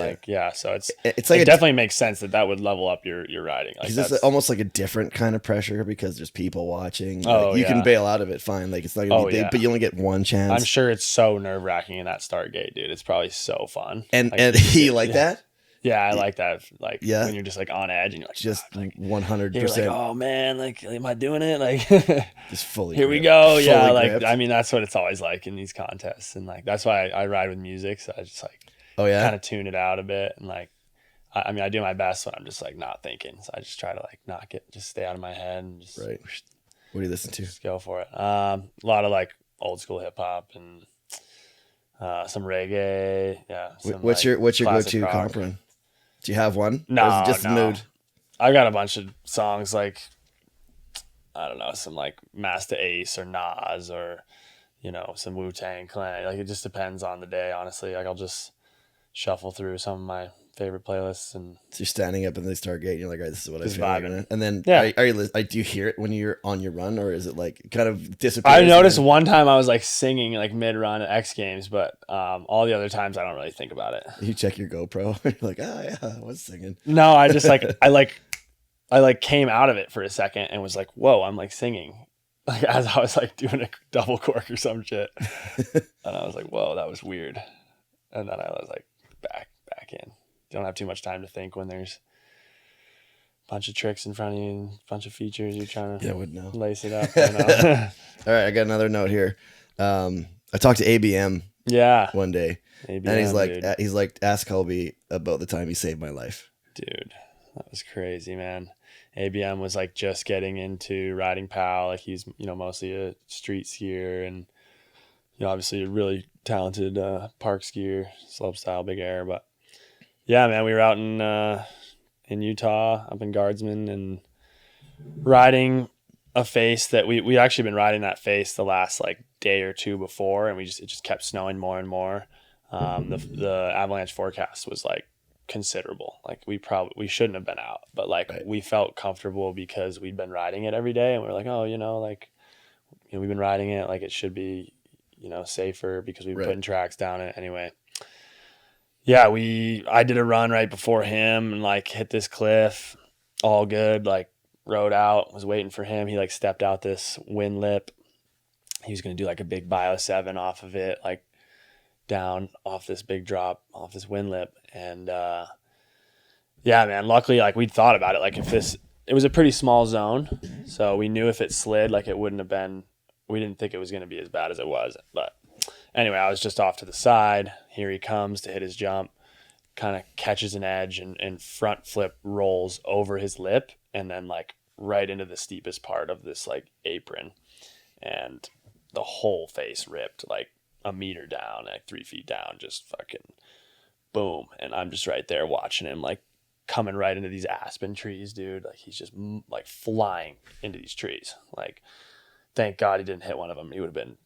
So it definitely makes sense that would level up your riding. Like it's almost like a different kind of pressure because there's people watching. Oh, you can bail out of it fine. Like it's not going to be big, but you only get one chance. I'm sure it's so nerve wracking in that start gate, dude. It's probably so fun. And he that? Yeah, I like that. Like when you're just like on edge and you're like just 100%. You're like, oh man, like am I doing it? Like just fully. Here we go. Yeah, like gripped. I mean that's what it's always like in these contests, and like that's why I ride with music. So I just like kind of tune it out a bit, and like I mean I do my best when I'm just like not thinking. So I just try to like just stay out of my head and just right. What do you listen to? Just go for it. A lot of like old school hip hop and some reggae. Yeah. What's your go-to comp run? Do you have one? No, or is it just the mood? I got a bunch of songs like, I don't know, some like Master Ace or Nas or, some Wu-Tang Clan. Like it just depends on the day, honestly. Like I'll just shuffle through some of my favorite playlists. And so you're standing up in the Stargate and you're like, all right, this is what I feel vibing. Like. And then do you hear it when you're on your run or is it like kind of disappears? I noticed one time I was like singing like mid-run at X Games, but all the other times I don't really think about it. You check your GoPro. You're like, oh yeah, I was singing. No, I just like, I came out of it for a second and was like, whoa, I'm like singing. Like as I was like doing a double cork or some shit. And I was like, whoa, that was weird. And then I was like back in. You don't have too much time to think when there's a bunch of tricks in front of you and a bunch of features you're trying to lace it up. All right, I got another note here. I talked to ABM one day. ABM, and he's like, ask Colby about the time he saved my life. Dude, that was crazy, man. ABM was like just getting into riding POW. Like he's, mostly a street skier and, obviously a really talented park skier, slopestyle, big air, but yeah, man, we were out in Utah, up in Guardsman, and riding a face that we actually been riding that face the last like day or two before, and it just kept snowing more and more. The avalanche forecast was like considerable. Like we shouldn't have been out, but like we felt comfortable because we'd been riding it every day, and we were like, oh, we've been riding it, like it should be, safer because we've been putting tracks down it anyway. Yeah, I did a run right before him and like hit this cliff, all good, like rode out, was waiting for him. He like stepped out this wind lip. He was going to do like a big bio 7 off of it, like down off this big drop off this wind lip. And yeah, man, luckily like we'd thought about it. Like it was a pretty small zone. So we knew if it slid, like it wouldn't have been, we didn't think it was going to be as bad as it was. But anyway, I was just off to the side. Here he comes to hit his jump, kind of catches an edge and front flip rolls over his lip and then like right into the steepest part of this like apron. And the whole face ripped like a meter down, like 3 feet down, just fucking boom. And I'm just right there watching him like coming right into these aspen trees, dude. Like he's just like flying into these trees. Like, thank God he didn't hit one of them. He would have been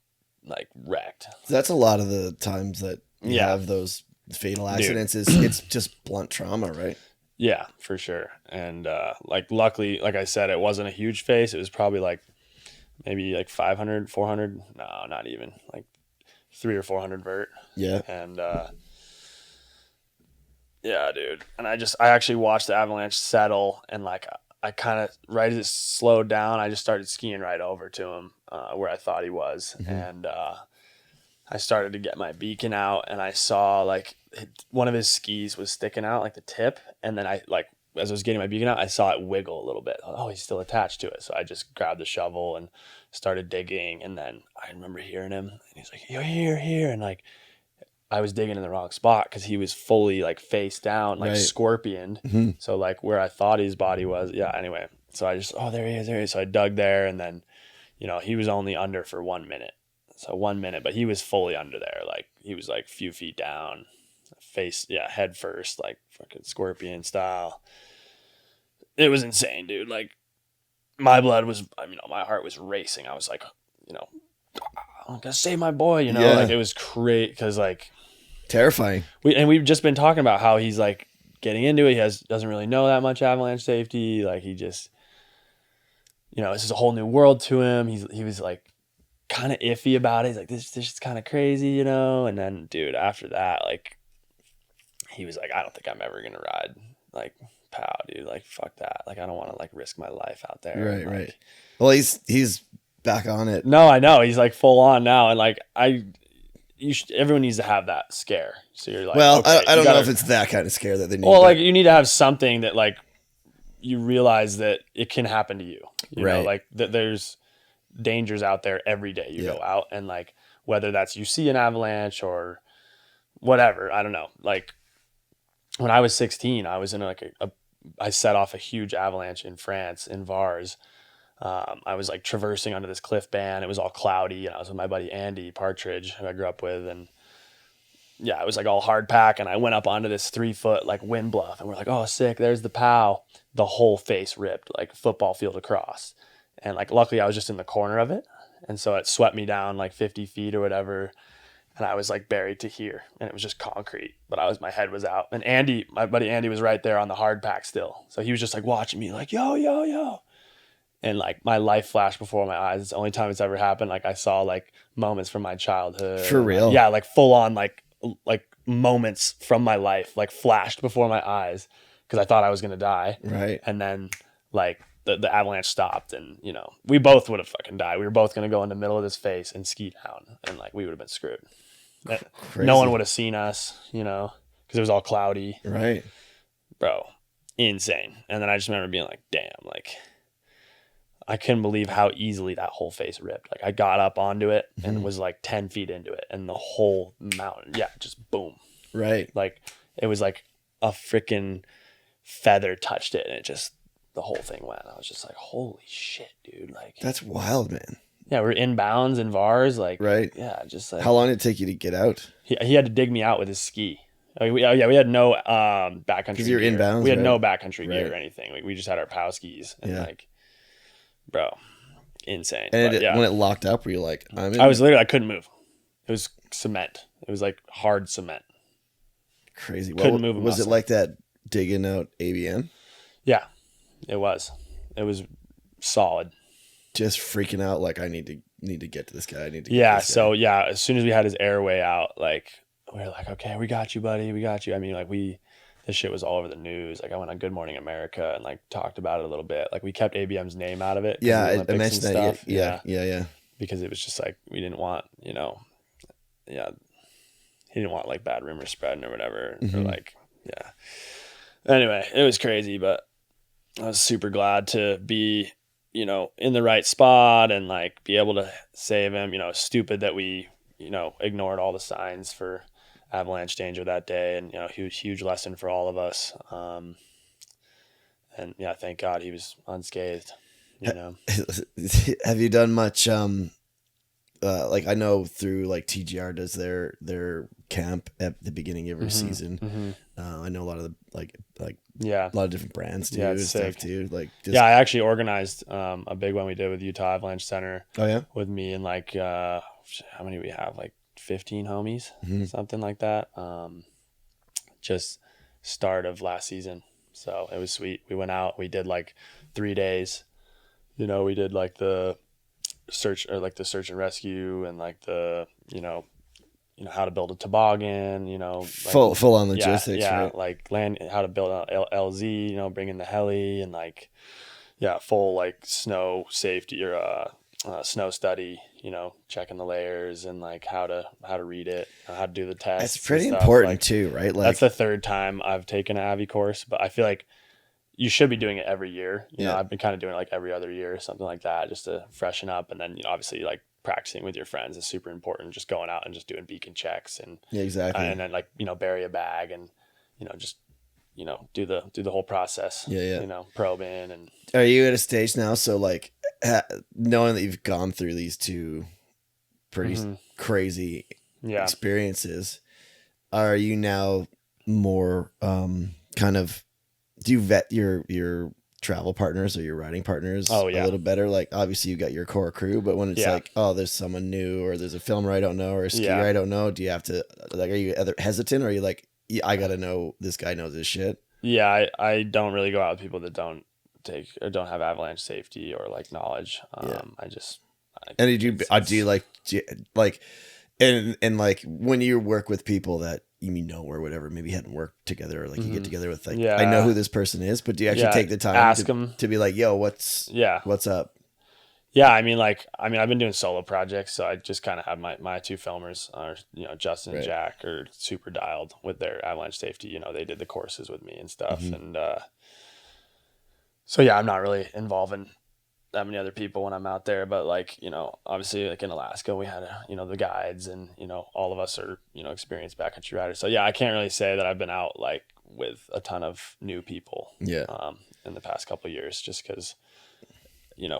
like wrecked. That's a lot of the times that you have those fatal accidents. It's just blunt trauma, right? Yeah, for sure. And like luckily, like I said, it wasn't a huge face. It was probably like maybe like 500, 400. No, not even like 300 or 400 vert. Yeah. And yeah, dude. And I actually watched the avalanche settle and like I kind of, right as it slowed down, I just started skiing right over to him where I thought he was. Mm-hmm. And I started to get my beacon out and I saw like one of his skis was sticking out, like the tip. And then I like, as I was getting my beacon out, I saw it wiggle a little bit. Oh, he's still attached to it. So I just grabbed the shovel and started digging. And then I remember hearing him and he's like, you're here. And like, I was digging in the wrong spot because he was fully like face down, like scorpioned. Mm-hmm. So like where I thought his body was. Yeah. Anyway, so I just, there he is. So I dug there and then, he was only under for 1 minute. So 1 minute, but he was fully under there. Like he was like a few feet down, face, head first, like fucking scorpion style. It was insane, dude. Like my blood was, my heart was racing. I was like, I'm gonna save my boy, like it was great because like terrifying. We've just been talking about how he's like getting into it. He doesn't really know that much avalanche safety. Like he just, this is a whole new world to him. He was like kind of iffy about it. He's like, this is kind of crazy, And then, dude, after that, like, he was like, I don't think I'm ever gonna ride like Pow, dude. Like, fuck that. Like, I don't want to like risk my life out there. Right, like, right. Well, he's back on it. No, I know he's like full on now, and like everyone needs to have that scare. So you're like, well, okay, I don't know if it's that kind of scare that they need. Well, like you need to have something that like you realize that it can happen to you. You know, like that there's dangers out there every day you go out, and like whether that's you see an avalanche or whatever, I don't know. Like when I was 16, I was in I set off a huge avalanche in France in Vars. I was like traversing under this cliff band. It was all cloudy and I was with my buddy Andy Partridge, who I grew up with, and it was like all hard pack, and I went up onto this 3-foot like wind bluff and we're like, oh sick, there's the Pow. The whole face ripped like football field across. And like luckily I was just in the corner of it, and so it swept me down like 50 feet or whatever, and I was like buried to here, and it was just concrete, but my head was out. And Andy, my buddy Andy, was right there on the hard pack still, so he was just like watching me like yo, and like my life flashed before my eyes. It's the only time it's ever happened. Like I saw like moments from my childhood. For real? Yeah, like full on like moments from my life like flashed before my eyes because I thought I was gonna die. Right. And then like the avalanche stopped, and we both would have fucking died. We were both gonna go in the middle of this face and ski down, and like we would have been screwed. No one would have seen us, because it was all cloudy. Right. Bro, insane. And then I just remember being like, damn, like I couldn't believe how easily that whole face ripped. Like I got up onto it and was like 10 feet into it, and the whole mountain, just boom. Right. Like it was like a freaking feather touched it, and it just, the whole thing went. I was just like, holy shit, dude. Like that's wild, man. Yeah, we're inbounds in Vars, like right. Yeah, just like. How long did it take you to get out? He had to dig me out with his ski. We had no backcountry gear. Because you're inbounds. We had no backcountry gear or anything. Like we just had our Pow skis, and like, bro, insane. And when it locked up, were you like, I'm in? I couldn't move. It was cement. It was like hard cement. Crazy. Couldn't move a Was muscle. it like that digging out ABM? Yeah, it was. It was solid. Just freaking out, like I need to get to this guy. I need to. Yeah. So as soon as we had his airway out, like we were like, okay, we got you, buddy. We got you. I mean, like this shit was all over the news. Like I went on Good Morning America and like talked about it a little bit. Like we kept ABM's name out of it. Yeah, I mentioned that. Yeah. Because it was just like, we didn't want, he didn't want like bad rumors spreading or whatever. Or like, yeah. Anyway, it was crazy, but I was super glad to be, in the right spot and like be able to save him. Stupid that we, ignored all the signs for avalanche danger that day, and huge lesson for all of us. And yeah, thank God he was unscathed. Have you done much? Like I know through like TGR does their camp at the beginning of every season. I know a lot of a lot of different brands too and stuff too. Like I actually organized a big one we did with Utah Avalanche Center. Oh yeah, with me and like how many we have, like 15 homies, something like that. Just start of last season, so it was sweet. We went out, we did like 3 days. We did like the search and rescue and like the how to build a toboggan, full on logistics, yeah, right? like how to build an LZ, bring in the heli, and like full like snow safety or snow study, checking the layers and like how to read it, how to do the tests. That's pretty important too, right? Like that's the third time I've taken an Avi course, but I feel like you should be doing it every year. I've been kind of doing it like every other year or something like that, just to freshen up. And then, obviously like practicing with your friends is super important. Just going out and just doing beacon checks and exactly. And then like, bury a bag and, just, do the whole process, probe in. And are you at a stage now? So like knowing that you've gone through these two pretty crazy experiences, are you now more kind of, do you vet your travel partners or your riding partners a little better? Like obviously you got your core crew, but when it's like, oh, there's someone new or there's a filmer I don't know or a skier I don't know, do you have to like, are you hesitant or are you like, I got to know this guy knows his shit? Yeah, I don't really go out with people that don't take or don't have avalanche safety or like knowledge. And do you like and like when you work with people that or whatever, maybe hadn't worked together or like you get together with like, I know who this person is, but do you actually take the time to be like, yo, what's up? Yeah. I mean, I've been doing solo projects, so I just kind of have my two filmers are, Justin and Jack are super dialed with their avalanche safety. They did the courses with me and stuff. And, so yeah, I'm not really involving that many other people when I'm out there, but like, obviously like in Alaska we had, the guides and, all of us are, experienced backcountry riders. So yeah, I can't really say that I've been out like with a ton of new people in the past couple of years, just cause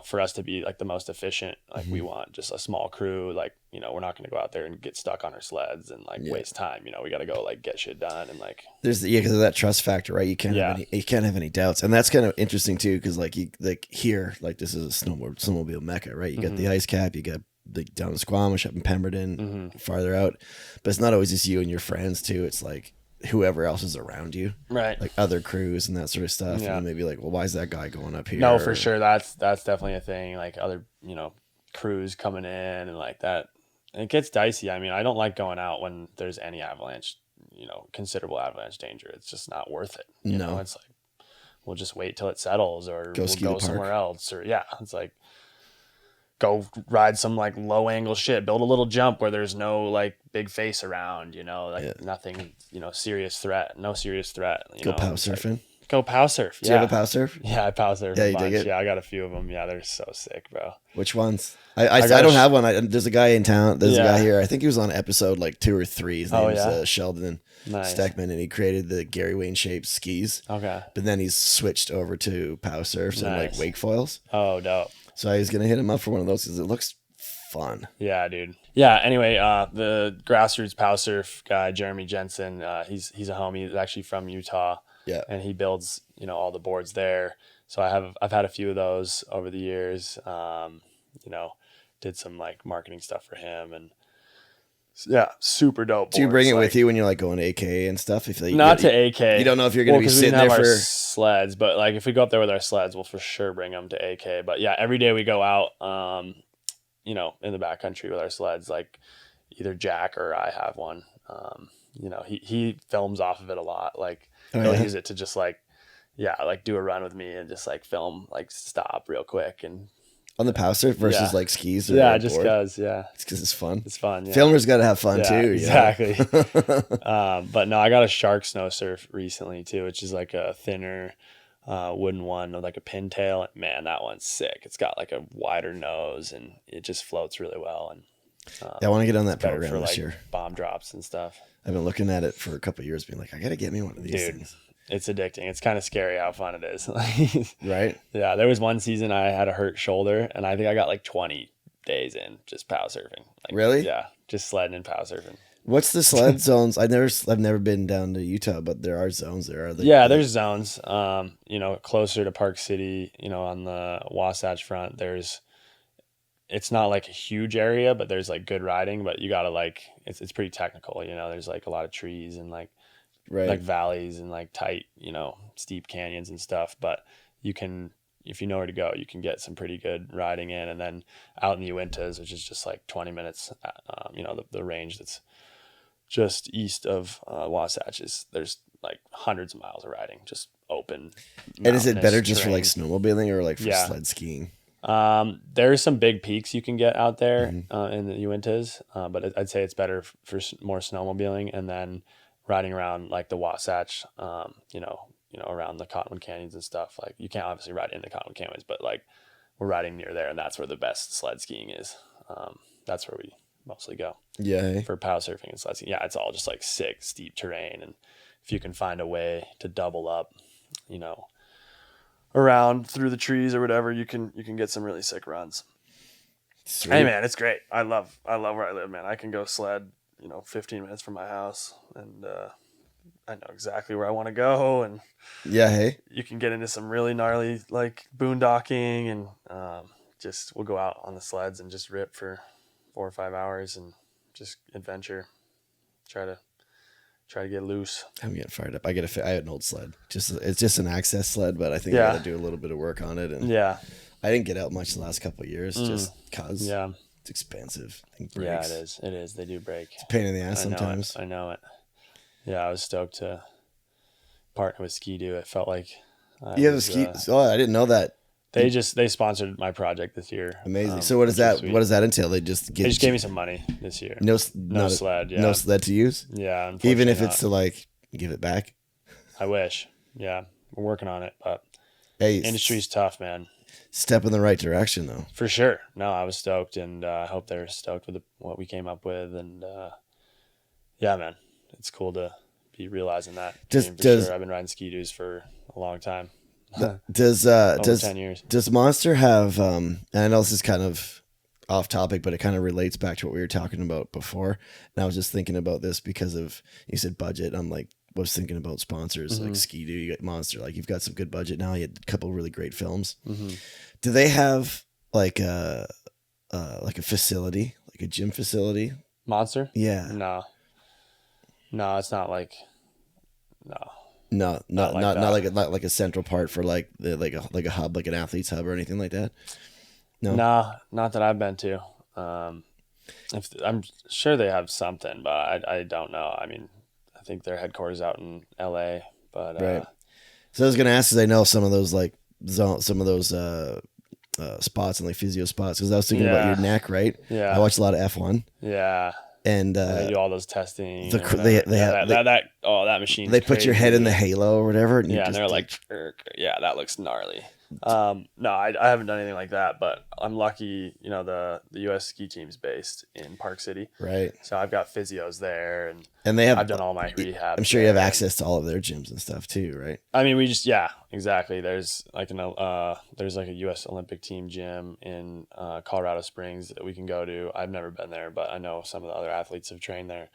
for us to be like the most efficient, like we want just a small crew. Like, we're not going to go out there and get stuck on our sleds and like waste time. We got to go like get shit done. And like, there's because of that trust factor, right? You can't have any doubts. And that's kind of interesting too. Cause like here, like this is a snowmobile mecca, right? You got the ice cap, you got like down in Squamish, up in Pemberton, farther out, but it's not always just you and your friends too. It's like whoever else is around you, right? Like other crews and that sort of stuff. And maybe like, well, why is that guy going up here? No, for sure. That's definitely a thing. Like other, crews coming in and like that. And it gets dicey. I mean, I don't like going out when there's any avalanche, considerable avalanche danger. It's just not worth it. You know, it's like, we'll just wait till it settles or we'll go somewhere else or it's like, go ride some like low angle shit, build a little jump where there's no like big face around, nothing, no serious threat. Go pow surfing. Like, go pow surf. Do you have a pow surf? Yeah, I pow surf. Yeah, you dig it? Yeah, I got a few of them. Yeah, they're so sick, bro. Which ones? I don't have one. There's a guy in town. There's a guy here. I think he was on episode like 2 or 3. His name is Sheldon Steckman, and he created the Gary Wayne shaped skis. Okay. But then he's switched over to pow surfs and like wake foils. Oh, dope. So I was gonna hit him up for one of those because it looks fun. Yeah, dude. Yeah. Anyway, the grassroots pow surf guy, Jeremy Jensen, he's a homie. He's actually from Utah. Yeah. And he builds, all the boards there. So I've had a few of those over the years. Did some like marketing stuff for him and super dope. Do you bring it with you when you're like going to AK and stuff? If not to AK, you don't know if you're going to be sitting there for sleds, but like if we go up there with our sleds, we'll for sure bring them to AK. But yeah, every day we go out, in the backcountry with our sleds, like either Jack or I have one. you know, he films off of it a lot. Like Oh, he'll yeah? use it to just like, yeah, like do a run with me and just like film, like stop real quick. And On the Pow Surf versus Yeah. like skis or yeah, a just board? cause, yeah, It's because it's fun. it's fun. Yeah. Filmers got to have fun Yeah, too. exactly. Yeah. But no, I got a shark snow surf recently too, which is like a thinner wooden one with like a pintail. Man, that one's sick. It's got like a wider nose and it just floats really well. And Yeah, I want to get on that better program for this like year. bomb drops and stuff. I've been looking at it for a couple of years, being like, I got to get me one of these Dude, things. it's addicting. It's kind of scary how fun it is. Right? Yeah, there was one season I had a hurt shoulder, and I think I got like 20 days in just pow surfing. Like, Really? Yeah, just sledding and pow surfing. What's the sled zones? I've never been down to Utah, but there are zones there. Are there? Yeah, there's zones. You know, closer to Park City, you know, on the Wasatch front, it's not like a huge area, but there's like good riding, but you gotta like, it's pretty technical, you know, there's like a lot of trees and like right. valleys and like tight, you know, steep canyons and stuff. But you can, if you know where to go, you can get some pretty good riding in. And then out in the Uintas, which is just like 20 minutes, you know, the range that's just east of Wasatch there's like hundreds of miles of riding, just open. And is it better just for terrain. like snowmobiling or like for Yeah. sled skiing? There's some big peaks you can get out there Mm-hmm. in the Uintas, but I'd say it's better for more snowmobiling and then riding around like the Wasatch, you know, around the Cottonwood Canyons and stuff. Like you can't obviously ride in the Cottonwood Canyons, but like we're riding near there, and that's where the best sled skiing is. That's where we mostly go. Yeah. Hey? For pow surfing and sled skiing. Yeah, it's all just like sick, steep terrain, and if you can find a way to double up, you know, around through the trees or whatever, you can get some really sick runs. Sweet. Hey man, it's great. I love where I live, man. I can go sled, you know, 15 minutes from my house, and I know exactly where I want to go, and Yeah. Hey. you can get into some really gnarly like boondocking, and just we'll go out on the sleds and just rip for 4 or 5 hours and just adventure. Try to get loose. I'm getting fired up. I have an old sled. It's just an access sled, but I think Yeah. I got to do a little bit of work on it. And Yeah. I didn't get out much the last couple of years, just cause Yeah. it's expensive. I think Yeah, breaks. it is. It is. They do break. It's a pain in the ass I know it. sometimes. I know it. Yeah, I was stoked to partner with Ski-Doo. It felt like You have a ski. Oh, I didn't know that. they sponsored my project this year. Amazing. So what does which was that? sweet. What does that entail? They just They just gave me some money this year. no No sled. Yeah. no sled to use. Yeah. Even if unfortunately it's to like give it back. not. I wish. Yeah, we're working on it, but Hey, industry's tough, man. step in the right direction though. For sure. No, I was stoked, and I hope they're stoked with what we came up with. And yeah, man, it's cool to be realizing that. Does- I mean, for does- sure, I've been riding Ski-Doos for a long time. Does 10 years. does Monster have and I know this is kind of off topic, but it kind of relates back to what we were talking about before. And I was just thinking about this because of you said budget. I'm like was thinking about sponsors like Ski-Doo, you got Monster, like you've got some good budget now. You had a couple really great films. Do they have like a facility, like a gym facility? Monster? Yeah. No, it's not like No, Not like not that. not like a central part for like like a hub, like an athlete's hub or anything like that. No. No, not that I've been to. If I'm sure they have something, but I don't know. I mean, I think their headquarters out in LA, but Right. So I was gonna ask, because I know some of those like some of those spots and like physio spots. Because I was thinking about Yeah. your neck, right? Yeah. I watch a lot of F1, yeah, and they do all those testing. the or cr- whatever. they Yeah, have- that machine. they put your head in the halo or whatever. And you Yeah, and just, they're like, yeah, that looks gnarly. No, I haven't done anything like that, but I'm lucky. You know, the U.S. ski team's based in Park City, right, so I've got physios there, and and they have. I've done all my rehab. I'm sure you have there. access to all of their gyms and stuff too, right? I mean, yeah, exactly. There's like there's like a U.S. Olympic team gym in Colorado Springs that we can go to. I've never been there, but I know some of the other athletes have trained there.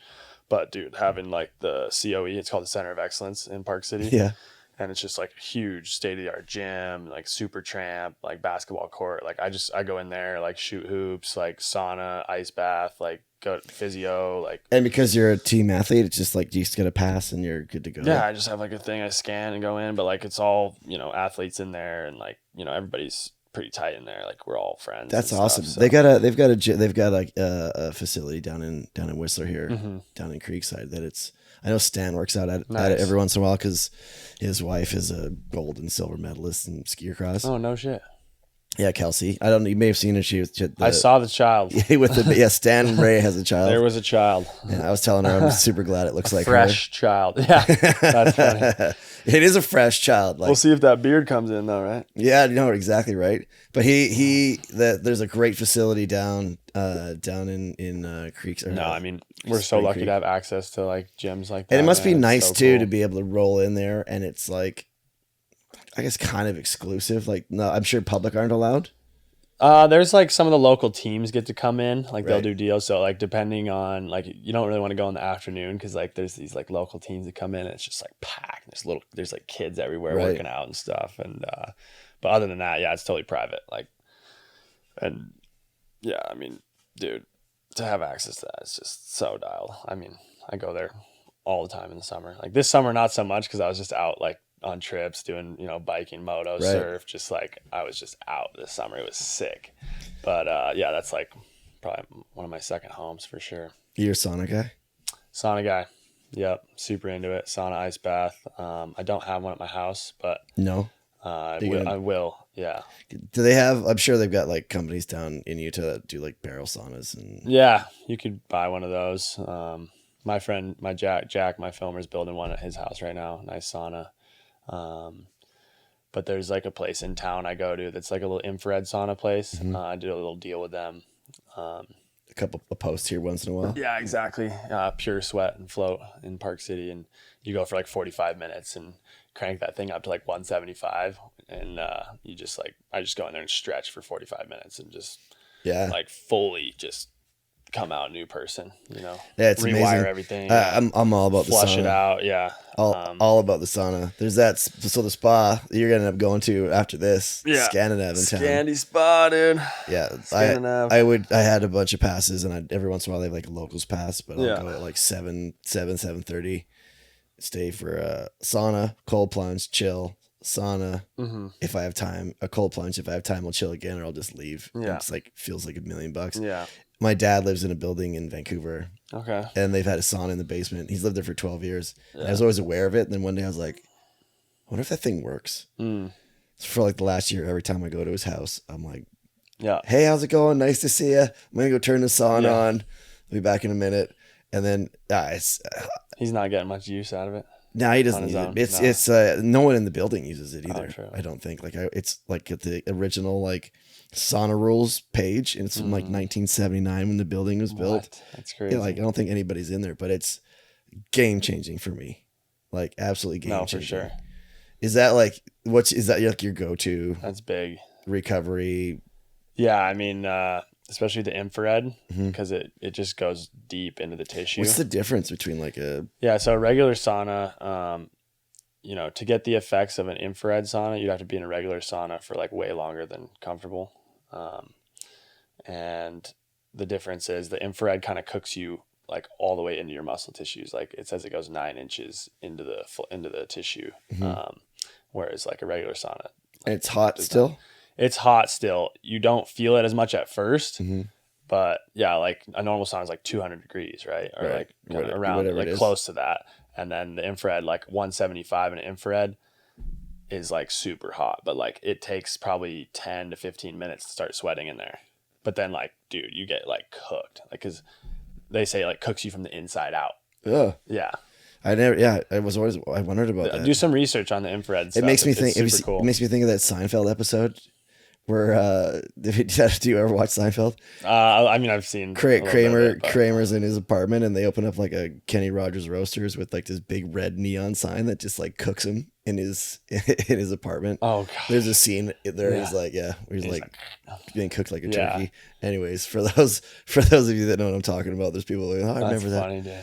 But dude, having like the COE, it's called the Center of Excellence in Park City. Yeah. And it's just like a huge state-of-the-art gym, like super tramp, like basketball court. Like I go in there, like shoot hoops, like sauna, ice bath, like go physio, like. And because you're a team athlete, it's just like you just get a pass and you're good to go. Yeah, I just have like a thing I scan and go in, but like it's all, you know, athletes in there, and like, you know, everybody's pretty tight in there. Like we're all friends. That's and awesome. Stuff, so. They've got like a facility down in Whistler here, down in Creekside. I know Stan works out at it every once in a while because his wife is a gold and silver medalist in ski cross. Oh no shit. Yeah, Kelsey. I don't know. You may have seen her. I saw the child. Stan Ray has a child. There was a child. Yeah, I was telling her I'm super glad it looks like fresh her. child. Yeah, that's funny. It is a fresh child. Like, we'll see if that beard comes in though, right? Yeah, you know exactly right. But there's a great facility down in Creeks. No, I mean we're so lucky to have access to like gyms like that. And it must be nice so too cool. to be able to roll in there, and it's like, I guess kind of exclusive. Like, no, I'm sure public aren't allowed. There's like some of the local teams get to come in, like they'll Right. do deals. So like depending on like you don't really want to go in the afternoon because like there's these like local teams that come in and it's just like packed. There's like kids everywhere Right. working out and stuff. And but other than that, yeah, it's totally private. Like, and yeah, I mean, dude, to have access to that, it's just so dialed. I mean, I go there all the time in the summer. Like this summer, not so much because I was just out like on trips doing, biking, moto, surf, just like I was just out this summer. It was sick. But yeah, that's like probably one of my second homes for sure. You're a sauna guy? Sauna guy. Yep. Super into it. Sauna, ice bath. I don't have one at my house, but No. I will. Yeah. Do they have? I'm sure they've got like companies down in Utah that do like barrel saunas and. Yeah, you could buy one of those. My friend, Jack, my filmer's building one at his house right now. Nice sauna. But there's like a place in town I go to that's like a little infrared sauna place. I did a little deal with them. A post here once in a while. Yeah, exactly. Pure sweat and float in Park City, and you go for like 45 minutes and crank that thing up to like 175, and I just go in there and stretch for 45 minutes and just like fully just come out a new person, Yeah, it's rewire amazing. everything. I'm all about the sauna. Flush it out. Yeah. All about the sauna. There's that. So the spa that you're gonna end up going to after this. Yeah. Scandinav in town. Scandi spa, dude. Yeah. Scandinav. I had a bunch of passes, and every once in a while they have like a locals pass, but I'll Yeah. go at like 7:30. Stay for a sauna, cold plunge, chill, sauna. If I have time, a cold plunge. If I have time, I'll chill again, or I'll just leave. Yeah. It's like feels like $1 million. Yeah. My dad lives in a building in Vancouver, Okay. and they've had a sauna in the basement. He's lived there for 12 years. And I was always aware of it. And then one day I was like, I wonder if that thing works. So for like the last year, every time I go to his house, I'm like, Yeah. hey, how's it going? Nice to see you. I'm going to go turn the sauna on. I'll be back in a minute. And then He's not getting much use out of it. no, he doesn't On his use own? it. It's No. no one in the building uses it either. true. I don't think. Like it's like at the original like sauna rules page, and it's from like 1979 when the building was built. What? That's crazy. Yeah, like I don't think anybody's in there, but it's game changing for me. Like absolutely game changing. No, for sure. Is that like is that like your go to That's big. recovery? Yeah, I mean, especially the infrared because it just goes deep into the tissue. What's the difference between like a So a regular sauna, to get the effects of an infrared sauna, you'd have to be in a regular sauna for like way longer than comfortable. And the difference is the infrared kind of cooks you like all the way into your muscle tissues. Like it says it goes 9 inches into the tissue. Whereas like a regular sauna, and it's hot still? it's hot still. You don't feel it as much at first, but yeah, like a normal sauna is like 200 degrees, right? Or Right. like kind of Whatever around it like is. close to that. And then the infrared, like 175 in an infrared is like super hot, but like it takes probably 10 to 15 minutes to start sweating in there. But then like, dude, you get like cooked, like, cause they say it like cooks you from the inside out. Yeah. Yeah. I wondered about that. Do some research on the infrared stuff. It makes me It's think. super cool. It makes me think of that Seinfeld episode where do you ever watch Seinfeld? I mean, I've seen a little bit of it, but- Kramer's in his apartment, and they open up like a Kenny Rogers Roasters with like this big red neon sign that just like cooks him in his apartment. Oh god. There's a scene there. He's like, where he's like being cooked like a turkey. Anyways, for those of you that know what I'm talking about, there's people like, I remember that. Funny, dude.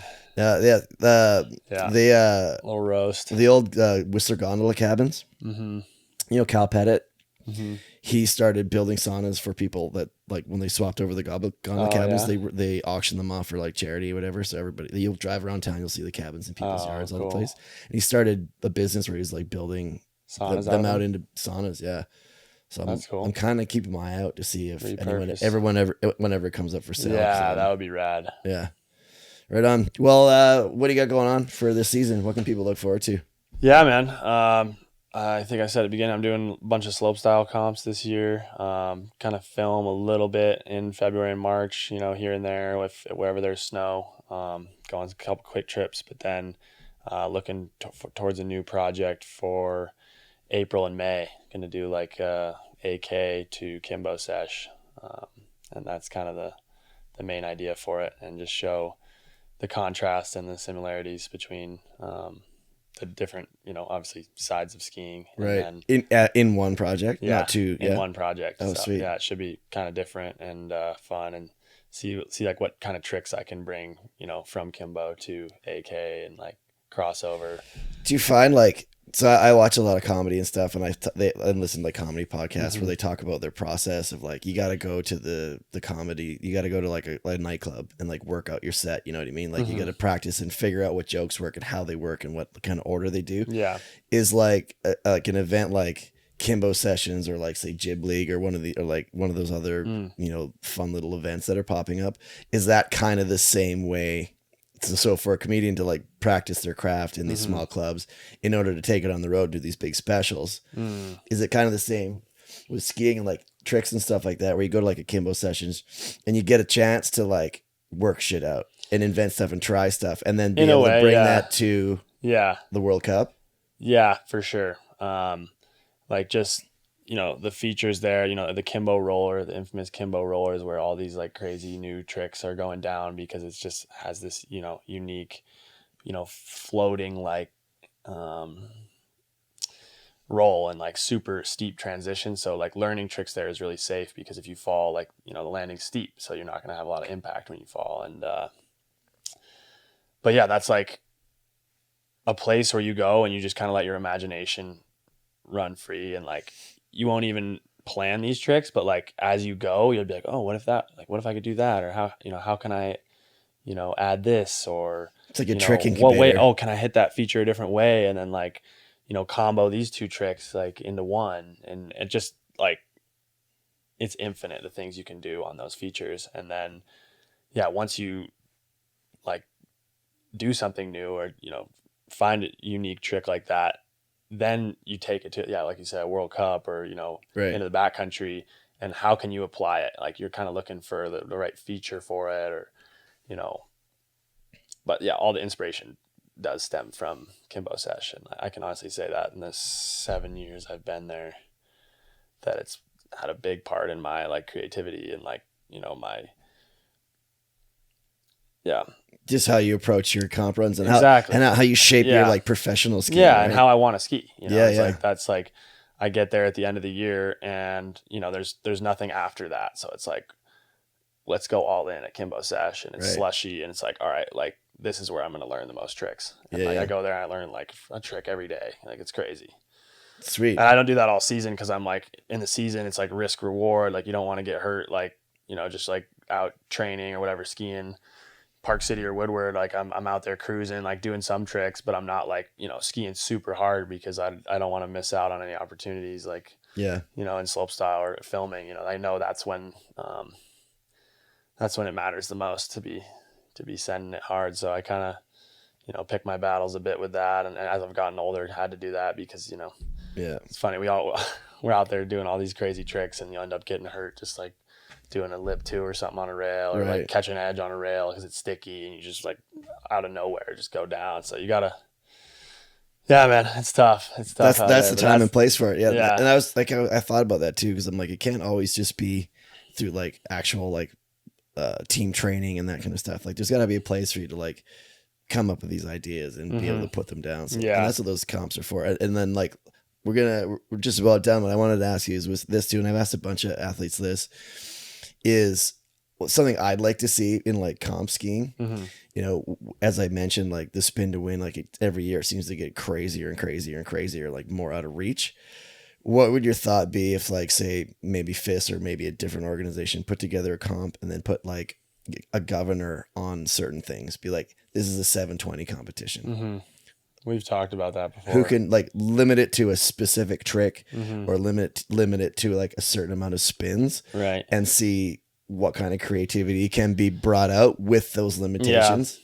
The Little roast. the old Whistler gondola cabins. You know Cal Pettit. He started building saunas for people that like when they swapped over the gondola cabins, they auctioned them off for like charity or whatever. So everybody, you'll drive around town, you'll see the cabins in people's yards all the place. And he started a business where he was like building Saunas them out into saunas. Yeah. So That's cool. I'm kind of keeping my eye out to see if Repurpose. whenever it comes up for sale. Yeah, that would be rad. Yeah. Right on. Well, what do you got going on for this season? What can people look forward to? Yeah, man. I think I said at the beginning, I'm doing a bunch of slopestyle comps this year. Kind of film a little bit in February and March, here and there with wherever there's snow. Going a couple quick trips, but then looking towards a new project for April and May. Going to do like AK to Kimbo sesh, and that's kind of the main idea for it, and just show the contrast and the similarities between the different, obviously sides of skiing. And in one project, not two. In one project. Oh, so, sweet. Yeah, it should be kind of different and fun, and see like what kind of tricks I can bring, from Kimbo to AK and like crossover. Do you find so I watch a lot of comedy and stuff, and I listen to like comedy podcasts where they talk about their process of like, you got to go to the comedy, you got to go to like a nightclub and like work out your set. You know what I mean? Like you got to practice and figure out what jokes work and how they work and what kind of order they do. Yeah. Is like an event like Kimbo sessions or like say Jib League or one of those other, fun little events that are popping up. Is that kind of the same way? So for a comedian to like practice their craft in these small clubs in order to take it on the road, do these big specials, is it kind of the same with skiing and like tricks and stuff like that, where you go to like a Kimbo sessions and you get a chance to like work shit out and invent stuff and try stuff and then be able to bring that to the World Cup? Yeah, for sure. Like just, the features there, the Kimbo roller, the infamous Kimbo roller is where all these like crazy new tricks are going down, because it's just has this, unique, floating like roll and like super steep transition. So like learning tricks there is really safe, because if you fall, like, the landing's steep, so you're not going to have a lot of impact when you fall. And but yeah, that's like a place where you go and you just kind of let your imagination run free, and like you won't even plan these tricks, but like as you go, you'll be like, oh, what if I could do that? Or how can I, add this? Or it's like a trick incubator. What way? Oh, can I hit that feature a different way? And then like, combo these two tricks like into one, and it just like, it's infinite, the things you can do on those features. And then, once you like do something new or, find a unique trick like that, then you take it to, like you said, a World Cup or, into the backcountry, and how can you apply it? Like you're kind of looking for the right feature for it, or, but yeah, all the inspiration does stem from Kimbo Sesh. And I can honestly say that in the 7 years I've been there, that it's had a big part in my like creativity and like, just how you approach your comp runs and exactly. how you shape your like professional skiing. Yeah. Right? And how I want to ski, like, that's like, I get there at the end of the year and, there's nothing after that. So it's like, let's go all in at Kimbo Sesh, and it's slushy, and it's like, all right, like this is where I'm going to learn the most tricks. And I go there and I learn like a trick every day. Like it's crazy. Sweet. And I don't do that all season, because I'm like, in the season, it's like risk reward. Like you don't want to get hurt, like, just like out training or whatever, skiing Park City or Woodward. Like I'm out there cruising, like doing some tricks, but I'm not like, skiing super hard, because I don't want to miss out on any opportunities, like, in slopestyle or filming. I know that's when it matters the most to be sending it hard. So I kind of, pick my battles a bit with that. And as I've gotten older, had to do that, because, it's funny. We're out there doing all these crazy tricks, and you end up getting hurt, just like doing a lip two or something on a rail, or like catch an edge on a rail because it's sticky, and you just like out of nowhere just go down. So you gotta, man, it's tough. It's tough. That's the time and place for it. Yeah. And I was like, I thought about that too, because I'm like, it can't always just be through like actual like team training and that kind of stuff. Like there's gotta be a place for you to like come up with these ideas and be able to put them down. So, and that's what those comps are for. And then like we're just about done. What I wanted to ask you is with this too, and I've asked a bunch of athletes this, is something I'd like to see in like comp skiing. As I mentioned, like the spin to win, like every year it seems to get crazier and crazier and crazier, like more out of reach. What would your thought be if like, say maybe FIS or maybe a different organization put together a comp and then put like a governor on certain things, be like, this is a 720 competition. We've talked about that before. Who can like limit it to a specific trick Mm-hmm. or limit it to like a certain amount of spins, Right. and see what kind of creativity can be brought out with those limitations.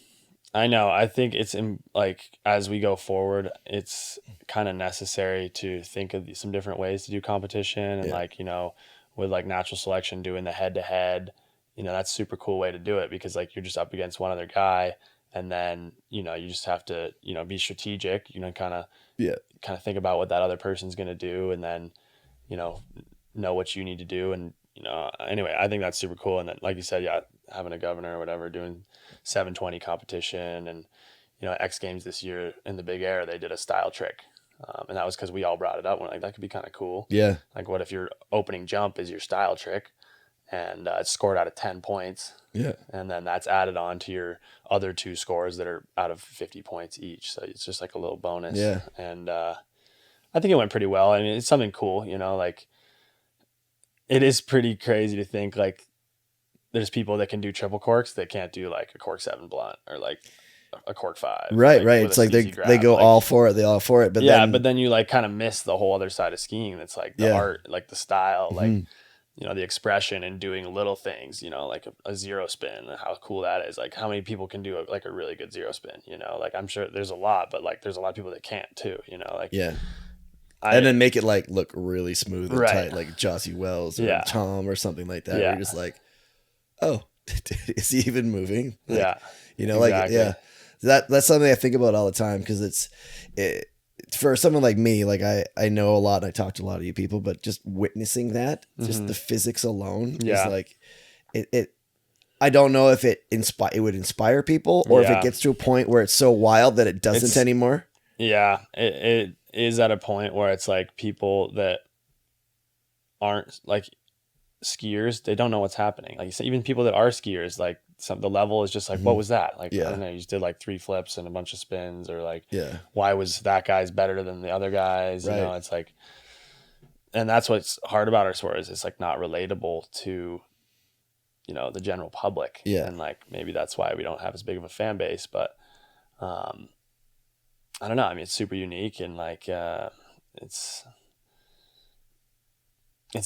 I know. I think it's like as we go forward, it's kind of necessary to think of some different ways to do competition, and like, you know, with like natural selection doing the head to head, you know, that's a super cool way to do it, because like you're just up against one other guy, and then, you know, you just have to, you know, be strategic, you know, kind of think about what that other person's going to do, and then, you know what you need to do. And, you know, anyway, I think that's super cool. And then, like you said, yeah, having a governor or whatever doing 720 competition, and, you know, X Games this year in the Big Air, they did a style trick. And that was because we all brought it up. We're like, that could be kind of cool. Yeah. Like, what if your opening jump is your style trick, and it's scored out of 10 points? Yeah. And then that's added on to your other 2 scores that are out of 50 points each. So it's just like a little bonus. Yeah. And I think it went pretty well. I mean, it's something cool, you know, like it is pretty crazy to think like there's people that can do triple corks that can't do like a cork 7 blunt or like a cork 5. Right, like, right. It's like they go like, all for it. They all for it. But but then you like kind of miss the whole other side of skiing. That's like the art, like the style, like, you know, the expression and doing little things, you know, like a zero spin, how cool that is. Like how many people can do like a really good zero spin, you know, like I'm sure there's a lot, but like there's a lot of people that can't too, you know, like, and then make it like look really smooth and tight, like Jossie Wells or Tom or something like that. You're just like, oh, is he even moving? Like, you know, exactly. like, that's something I think about all the time. Cause it's for someone like me, like I know a lot and I talk to a lot of you people, but just witnessing that, just the physics alone is like, I don't know if it would inspire people, or if it gets to a point where it's so wild that it doesn't anymore. Yeah. It is at a point where it's like people that aren't like skiers, they don't know what's happening. Like you said, even people that are skiers, like the level is just like, what was that? Like, I don't know, you just did like 3 flips and a bunch of spins, or like, why was that guy's better than the other guys? You know, it's like, and that's what's hard about our sport is it's like not relatable to, you know, the general public. And like, maybe that's why we don't have as big of a fan base, but, I don't know. I mean, it's super unique, and like, it's,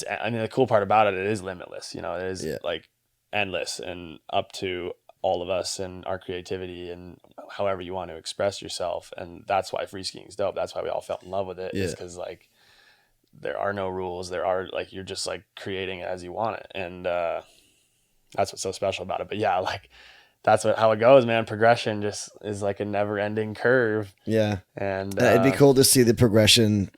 I mean, the cool part about it is limitless, you know, it is like endless and up to all of us and our creativity and however you want to express yourself. And that's why free skiing is dope. That's why we all fell in love with it, is because like there are no rules. There are like, you're just like creating it as you want it. And that's what's so special about it. But yeah, like that's how it goes, man. Progression just is like a never ending curve. Yeah. And it'd be cool to see the progression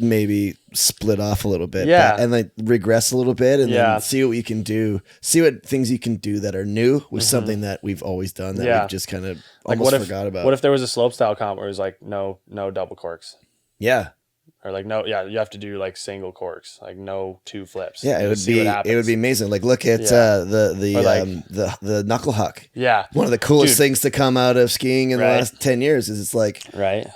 maybe split off a little bit, and like regress a little bit, and then see what you can do, see what things you can do that are new with something that we've always done that we've just kind of almost forgot about. What if there was a slope style comp where it was like no double corks? Or like you have to do like single corks, like no 2 flips. It would be amazing. Like look at the knuckle huck. One of the coolest things to come out of skiing in the last 10 years is it's like,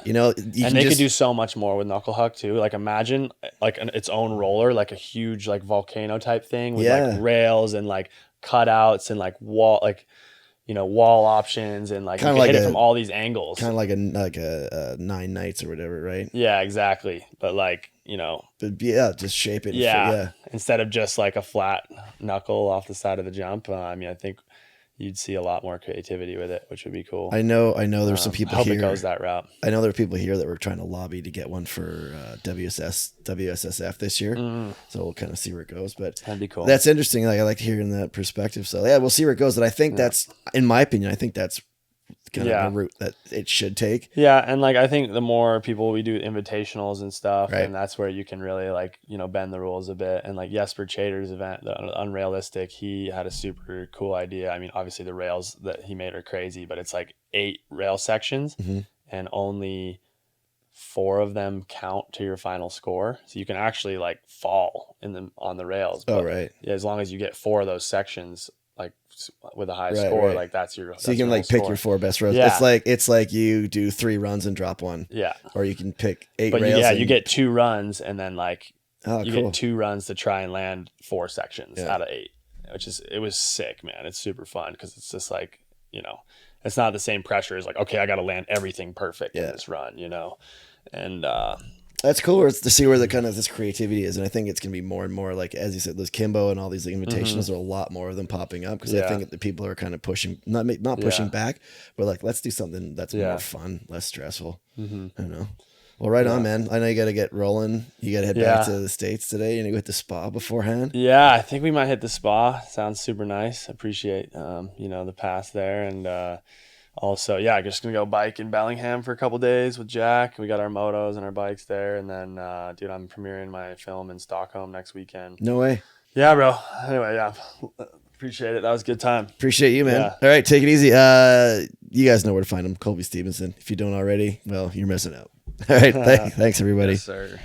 you know, could do so much more with knuckle huck too. Like imagine like its own roller, like a huge like volcano type thing with like rails and like cutouts and like wall, like, you know, wall options, and like kind you of can hit it from all these angles, kind of like a 9 nights or whatever, right? Yeah, exactly. But like, you know, just shape it. Instead of just like a flat knuckle off the side of the jump. I mean, I think you'd see a lot more creativity with it, which would be cool. I know there's some people here. I hope it goes that route. I know there are people here that were trying to lobby to get one for WSSF this year. So we'll kind of see where it goes, but that'd be cool. That's interesting. Like I like hearing that perspective. So yeah, we'll see where it goes. And I think that's, in my opinion, I think that's kind of a route that it should take. Yeah. And like, I think the more people we do invitationals and stuff, and that's where you can really like, you know, bend the rules a bit. And like Jesper Chater's event, the Unrealistic, he had a super cool idea. I mean, obviously the rails that he made are crazy, but it's like 8 rail sections and only 4 of them count to your final score. So you can actually like fall on the rails. But, as long as you get 4 of those sections, like with a high score, like that's your. So you can like pick your 4 best rails. It's like you do 3 runs and drop 1. Or you can pick 8 rails. You get 2 runs, and then like get 2 runs to try and land 4 sections out of 8, it was sick, man. It's super fun because it's just like, you know, it's not the same pressure as like, okay, I got to land everything perfect in Yeah. this run, you know? And, That's cool. It's to see where the kind of this creativity is, and I think it's gonna be more and more like, as you said, those Kimbo and all these invitations are a lot more of them popping up because I think the people are kind of pushing, not pushing back, but like let's do something that's more fun, less stressful. I don't know. Well, right on, man. I know you got to get rolling. You got to head back to the States today, and you go hit the spa beforehand. Yeah, I think we might hit the spa. Sounds super nice. Appreciate the pass there, and also, just gonna go bike in Bellingham for a couple days with Jack. We got our motos and our bikes there, and then, dude, I'm premiering my film in Stockholm next weekend. No way. Yeah, bro. Anyway, appreciate it. That was a good time. Appreciate you, man. Yeah. All right, take it easy. You guys know where to find him, Colby Stevenson. If you don't already, well, you're missing out. All right, thanks everybody. Yes, sir.